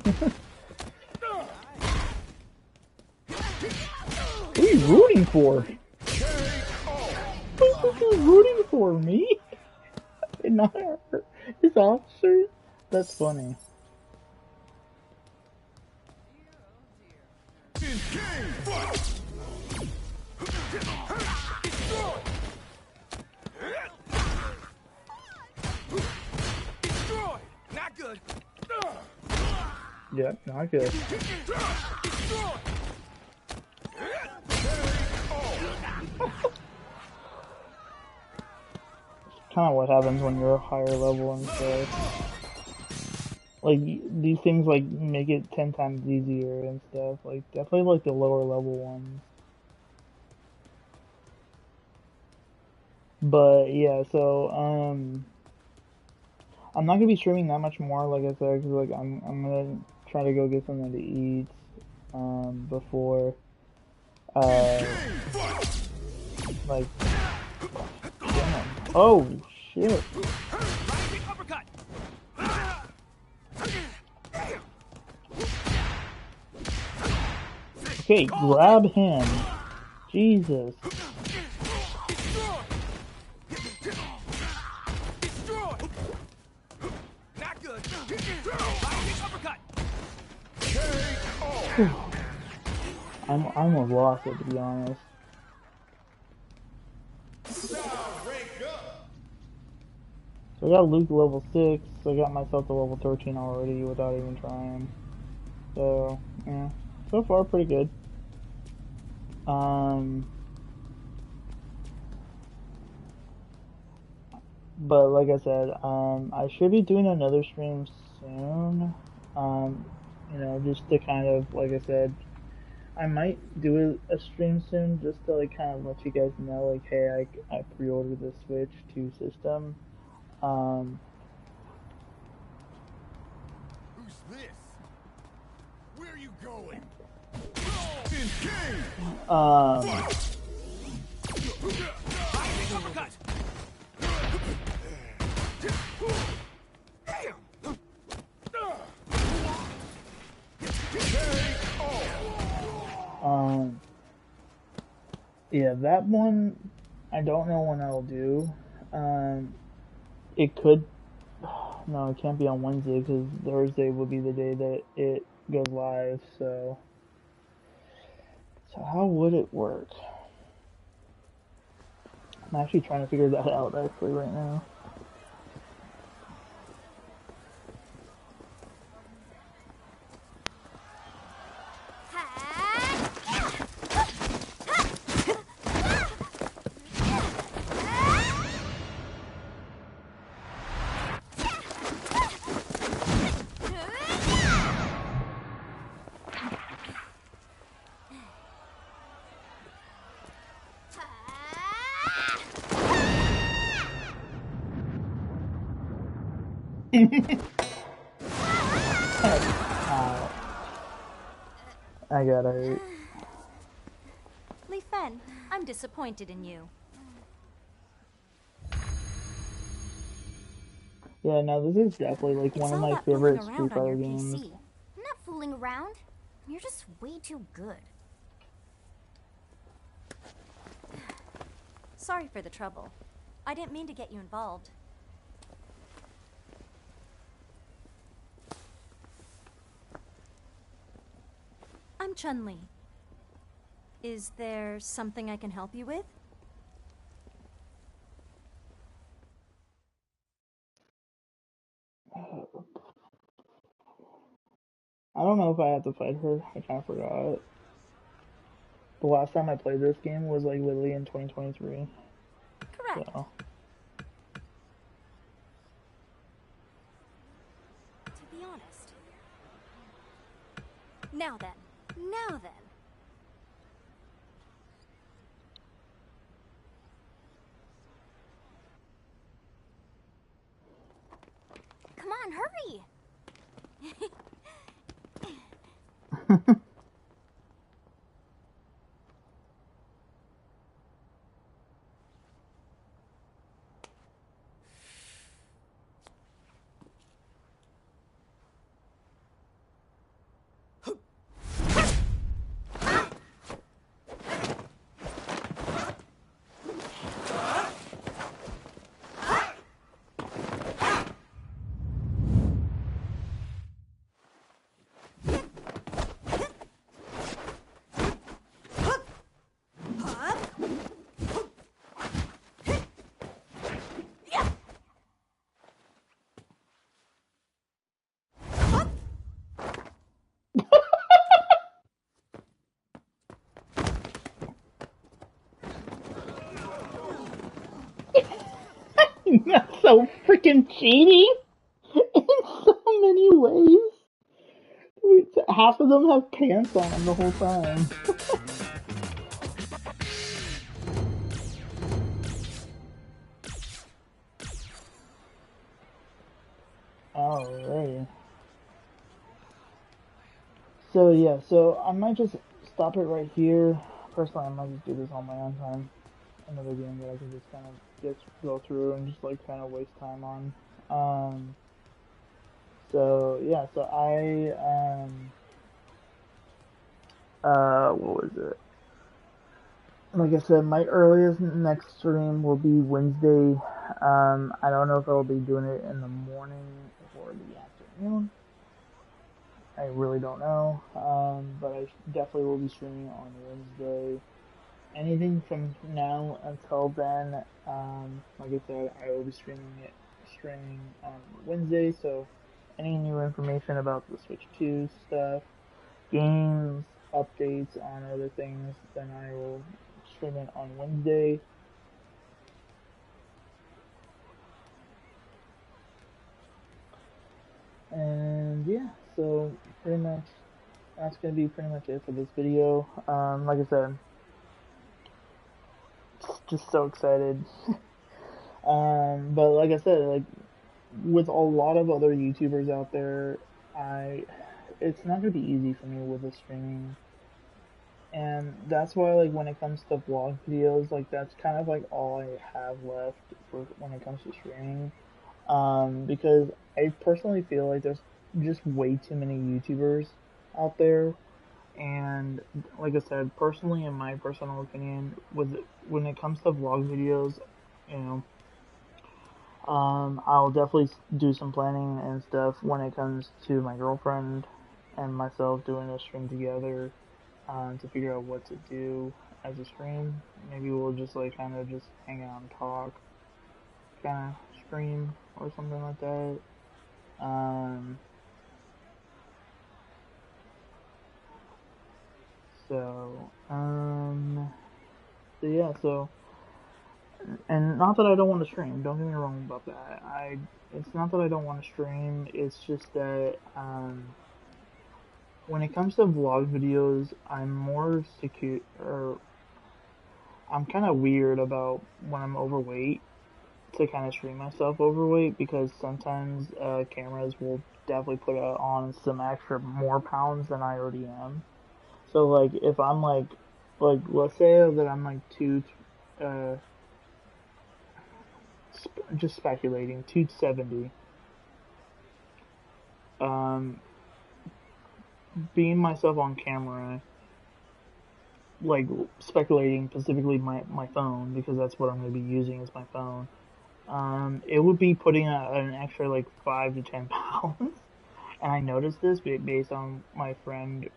Who are you rooting for? Who's rooting for me? And not her. His officer? That's funny. Destroy. Not good. Yeah, not good. Kind of what happens when you're a higher level and stuff. Like, these things, like, make it 10 times easier and stuff. Like, definitely, like, the lower level ones. But, yeah, so, I'm not gonna be streaming that much more, like I said, because, like, I'm gonna try to go get something to eat, before, like, damn. Oh, shit. Rising uppercut. Okay, grab him. Jesus. Destroy. Not good. Rising uppercut. I'm almost lost it, to be honest. So I got Luke level 6, so I got myself to level 13 already without even trying. So yeah, so far pretty good. But like I said, I should be doing another stream soon. Just to kind of, like I said, I might do a stream soon just to like kind of let you guys know, like, hey, I pre-ordered the Switch 2 system. Um, Who's this? Where are you going? Engage! Fight! Rising uppercut. um, yeah, that one, I don't know when I'll do. It could, no, it can't be on Wednesday because Thursday would be the day that it goes live. So how would it work? I'm actually trying to figure that out actually right now. I got it. Li Fen, I'm disappointed in you. Yeah, no, this is definitely like It's one of all my that fooling favorite Street around on Fighter your games. PC. I'm not fooling around. You're just way too good. Sorry for the trouble. I didn't mean to get you involved. I'm Chun-Li. Is there something I can help you with? I don't know if I have to fight her. I kind of forgot. The last time I played this game was like literally in 2023. Correct. So. To be honest. Now then. Now then. Come on, hurry! That's so freaking cheating in so many ways. Half of them have pants on the whole time. Alright. So yeah, so I might just stop it right here. Personally, I might just do this on my own time. Another game that I can just kind of just go through and just like kind of waste time on. So yeah, so what was it? Like I said, my earliest next stream will be Wednesday. I don't know if I'll be doing it in the morning or the afternoon. I really don't know. But I definitely will be streaming on Wednesday. Anything from now until then, like I said, I will be streaming on Wednesday. So any new information about the Switch 2 stuff, games, updates on other things, then I will stream it on Wednesday. And yeah, so pretty much that's gonna be pretty much it for this video. Like I said, just so excited. But like I said, like with a lot of other YouTubers out there, it's not gonna be easy for me with the streaming, and that's why like when it comes to vlog videos, like that's kind of like all I have left for when it comes to streaming. Because I personally feel like there's just way too many YouTubers out there, and like I said, personally, in my personal opinion, when it comes to vlog videos, you know, I'll definitely do some planning and stuff when it comes to my girlfriend and myself doing a stream together, to figure out what to do as a stream. Maybe we'll just like kind of just hang out and talk, kind of stream or something like that. Um, so, so yeah, so, and not that I don't want to stream, don't get me wrong about that. It's not that I don't want to stream, it's just that, when it comes to vlog videos, I'm more secure, or I'm kind of weird about when I'm overweight to kind of stream myself overweight, because sometimes cameras will definitely put on some extra more pounds than I already am. So like if I'm like let's say that I'm like uh, just speculating, 270. Um, being myself on camera, like speculating specifically my phone, because that's what I'm going to be using as my phone. It would be putting an extra like 5 to 10 pounds. And I noticed this based on my friend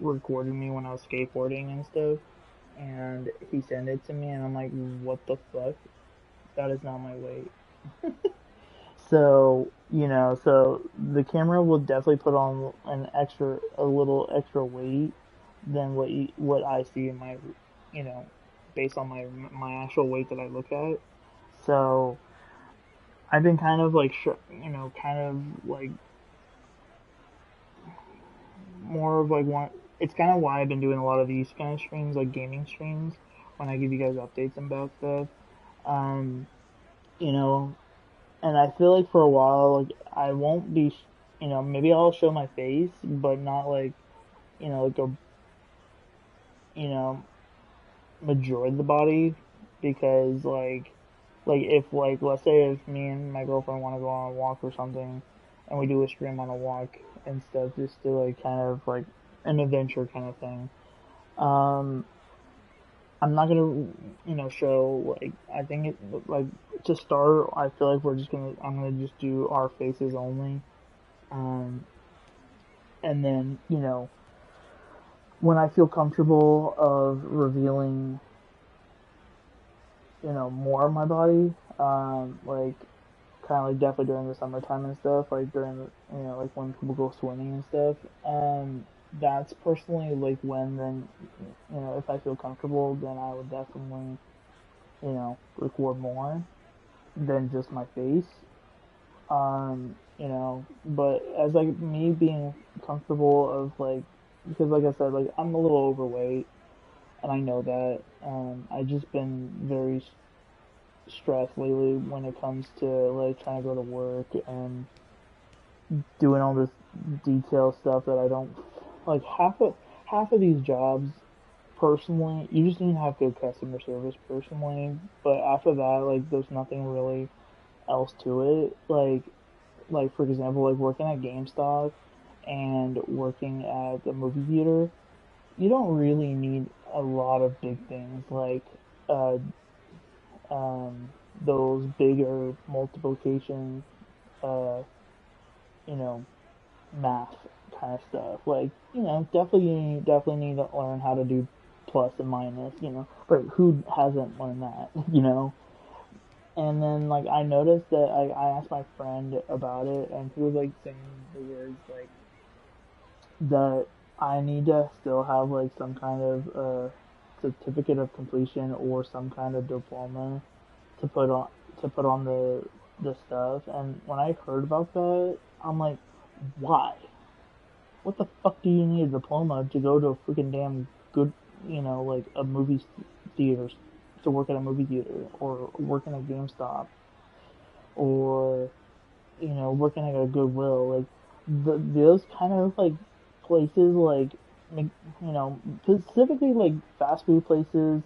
recording me when I was skateboarding and stuff. And he sent it to me, and I'm like, what the fuck? That is not my weight. So, you know, so the camera will definitely put on a little extra weight than what I see in my, you know, based on my actual weight that I look at. So, I've been kind of like, you know, kind of like more of like one. It's kind of why I've been doing a lot of these kind of streams, like gaming streams, when I give you guys updates about stuff. Um, you know, and I feel like for a while, like I won't be, you know, maybe I'll show my face, but not like, you know, like a, you know, majority of the body, because like if like let's say if me and my girlfriend want to go on a walk or something, and we do a stream on a walk and stuff, just to like kind of like an adventure kind of thing. Um, I'm not gonna, you know, show like I think it like to start. I feel like I'm gonna just do our faces only, um, and then you know when I feel comfortable of revealing, you know, more of my body, like kind of like definitely during the summertime and stuff, like during the, you know, like when people go swimming and stuff. That's personally like when then, you know, if I feel comfortable, then I would definitely, you know, record more than just my face. You know, but as like me being comfortable of like, because like I said, like I'm a little overweight, and I know that. I just been very stressed lately when it comes to like trying to go to work and doing all this detail stuff that I don't like. Half of these jobs, personally, you just need to have good customer service personally. But after that, like, there's nothing really else to it. Like for example, like working at GameStop and working at the movie theater, you don't really need a lot of big things like uh, um, those bigger multiplication, uh, you know, math kind of stuff. Like, you know, definitely need to learn how to do plus and minus, you know. But who hasn't learned that, you know? And then like I noticed that I asked my friend about it, and he was like saying the words like the I need to still have like some kind of certificate of completion or some kind of diploma to put on the stuff. And when I heard about that, I'm like, why? What the fuck do you need a diploma to go to a freaking damn good, like a movie theater, to work at a movie theater or work in a GameStop or working at a Goodwill, like those kind of like places, like specifically like fast food places,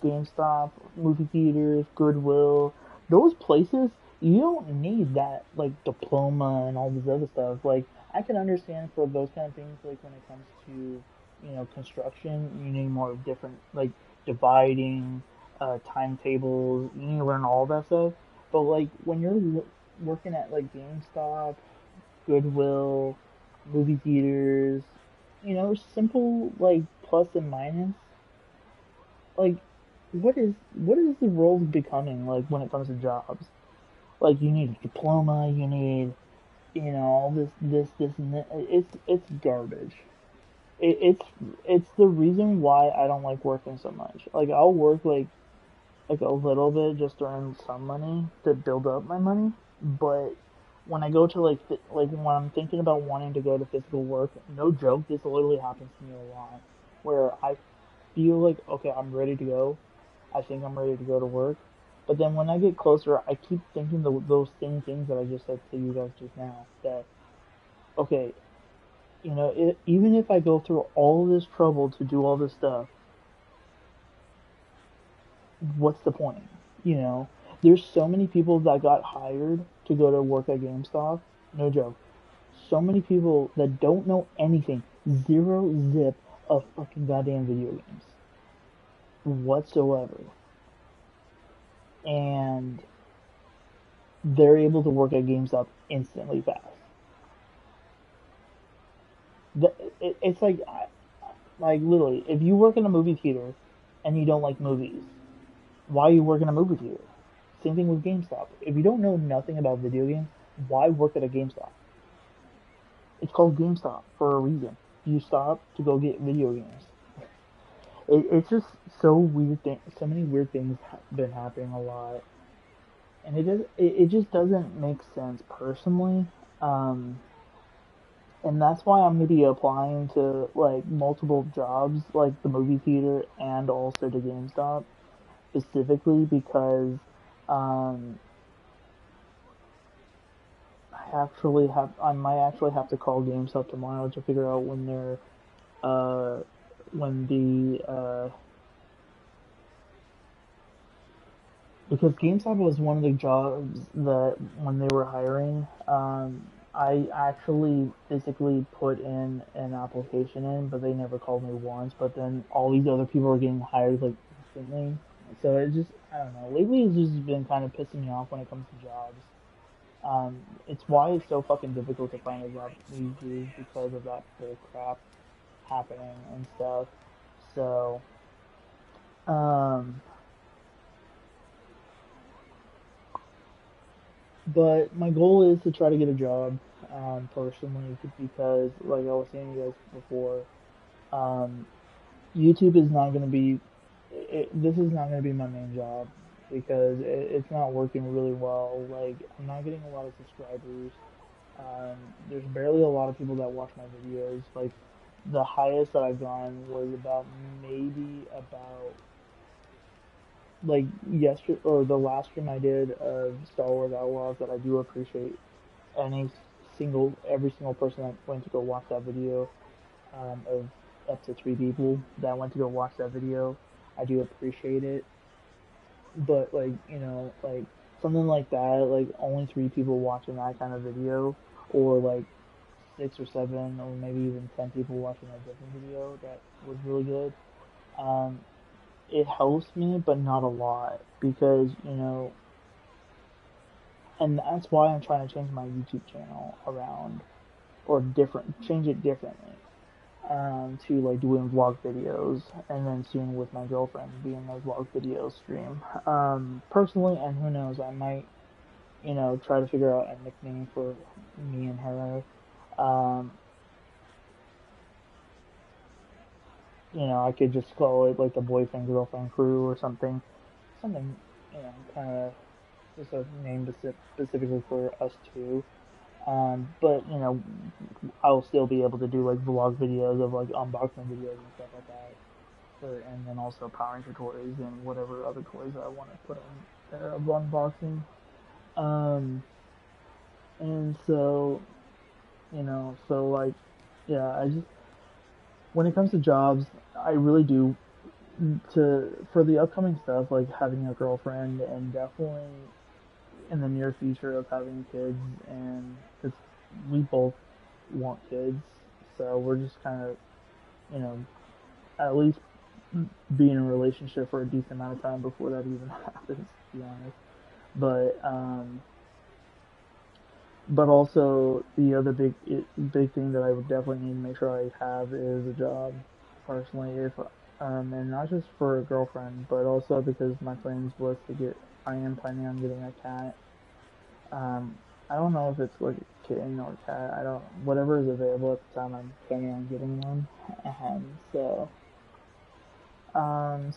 GameStop, movie theaters, Goodwill, those places. You don't need that like diploma and all this other stuff. Like I can understand for those kind of things, like when it comes to construction, you need more different like dividing timetables. You need to learn all that stuff. But like when you're working at like GameStop, Goodwill, movie theaters, simple like plus and minus. Like, what is the world becoming like when it comes to jobs? Like, you need a diploma, you need, all this, and that. It's garbage. It's it's the reason why I don't like working so much. Like, I'll work like a little bit just to earn some money to build up my money, but when I go to like when I'm thinking about wanting to go to physical work, no joke, this literally happens to me a lot, where I feel like okay, I'm ready to go. I think I'm ready to go to work, but then when I get closer, I keep thinking those same things that I just said to you guys just now. That okay, even if I go through all this trouble to do all this stuff, what's the point? You know, there's so many people that got hired to go to work at GameStop. No joke. So many people that don't know anything, zero zip of fucking goddamn video games whatsoever, and they're able to work at GameStop instantly fast. It's like literally, if you work in a movie theater and you don't like movies, why you work in a movie theater? Same thing with GameStop. If you don't know nothing about video games, why work at a GameStop? It's called GameStop for a reason. You stop to go get video games. It's just so weird. So many weird things have been happening a lot, and it just doesn't make sense personally. Um, and that's why I'm gonna be applying to like multiple jobs, like the movie theater and also to GameStop specifically because um, I might actually have to call GameStop tomorrow to figure out when they're uh when the because GameStop was one of the jobs that when they were hiring, I actually physically put in an application in, but they never called me once. But then all these other people are getting hired like instantly. So it just I don't know. Lately, it's just been kind of pissing me off when it comes to jobs. It's why it's so fucking difficult to find a job these days because of that bull crap happening and stuff. So, um, but my goal is to try to get a job, personally, because like I was saying to you guys before, um, YouTube is not going to be, this is not going to be my main job because it's not working really well. Like, I'm not getting a lot of subscribers. Um, there's barely a lot of people that watch my videos. Like, the highest that I've gone was maybe about like yesterday or the last stream I did of Star Wars Outlaws that I do appreciate every single person that went to go watch that video, of up to 3 people that went to go watch that video. I do appreciate it, but like like something like that, like only 3 people watching that kind of video, or like 6 or 7 or maybe even 10 people watching a different video that was really good. Um, it helps me, but not a lot because and that's why I'm trying to change my YouTube channel around or change it differently. To like doing vlog videos and then soon with my girlfriend being a vlog video stream. Personally, and who knows, I might, try to figure out a nickname for me and her. Um, I could just call it like the boyfriend girlfriend crew or something, kind of just a name specifically for us two. But I'll still be able to do like vlog videos of like unboxing videos and stuff like that. And then also Power Ranger toys and whatever other toys I want to put on there of unboxing. And so, so like, yeah, when it comes to jobs, I really do for the upcoming stuff, like having a girlfriend and definitely in the near future of having kids, and because we both want kids, so we're just kind of, you know, at least be in a relationship for a decent amount of time before that even happens, to be honest. But also the other big thing that I would definitely need to make sure I have is a job, personally, if and not just for a girlfriend, but also because my plans was to I am planning on getting a cat. I don't know if it's like a kitten or a cat. Whatever is available at the time, I'm planning on getting one. So,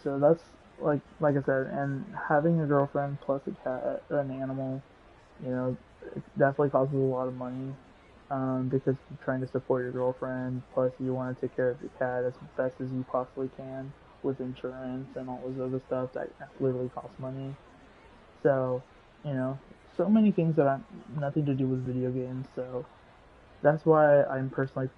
so that's like I said, and having a girlfriend plus a cat, an animal, it definitely costs a lot of money. Because you're trying to support your girlfriend, plus you want to take care of your cat as best as you possibly can with insurance and all this other stuff that literally costs money. So, so many things that have nothing to do with video games. So that's why I'm personally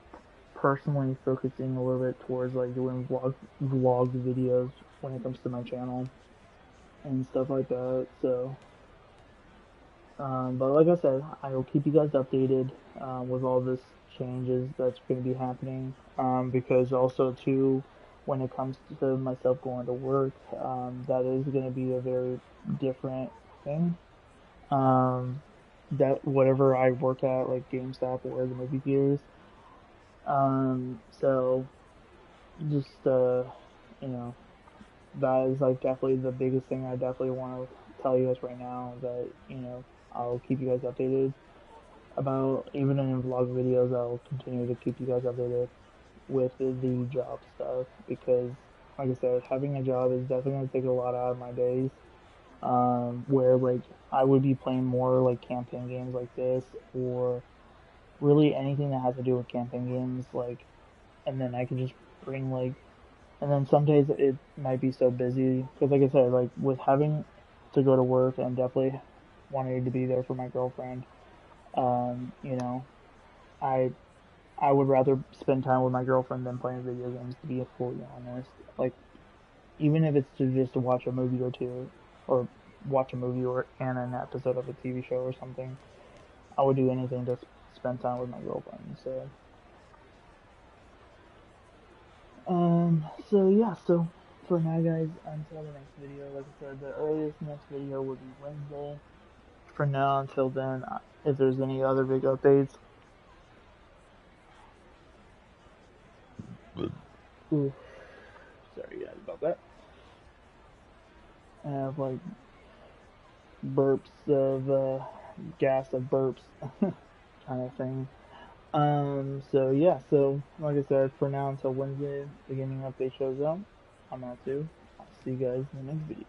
focusing a little bit towards like doing vlog videos when it comes to my channel and stuff like that. So. But like I said, I will keep you guys updated with all this changes that's going to be happening. Because also too, when it comes to myself going to work, that is going to be a very different thing. That whatever I work at, like GameStop or the movie theaters. So just that is like definitely the biggest thing I definitely want to tell you guys right now, that I'll keep you guys updated about. Even in vlog videos, I'll continue to keep you guys updated with the job stuff, because like I said, having a job is definitely going to take a lot out of my days, where like I would be playing more like campaign games like this, or really anything that has to do with campaign games, like, and then I can just bring like, and then some days it might be so busy, because like I said, like with having to go to work and definitely wanting to be there for my girlfriend, I I would rather spend time with my girlfriend than playing video games, to be fully honest. Like, even if it's to just to watch a movie or two, or watch a movie and an episode of a TV show or something, I would do anything to spend time with my girlfriend. So yeah, so for now, guys, until the next video, like I said, the earliest next video will be Wednesday. For now, until then, if there's any other big updates, ooh, sorry guys about that. I have like burps of gas of burps kind of thing. So yeah, so like I said, for now until Wednesday, the gaming update shows out, I'm out too. I'll see you guys in the next video.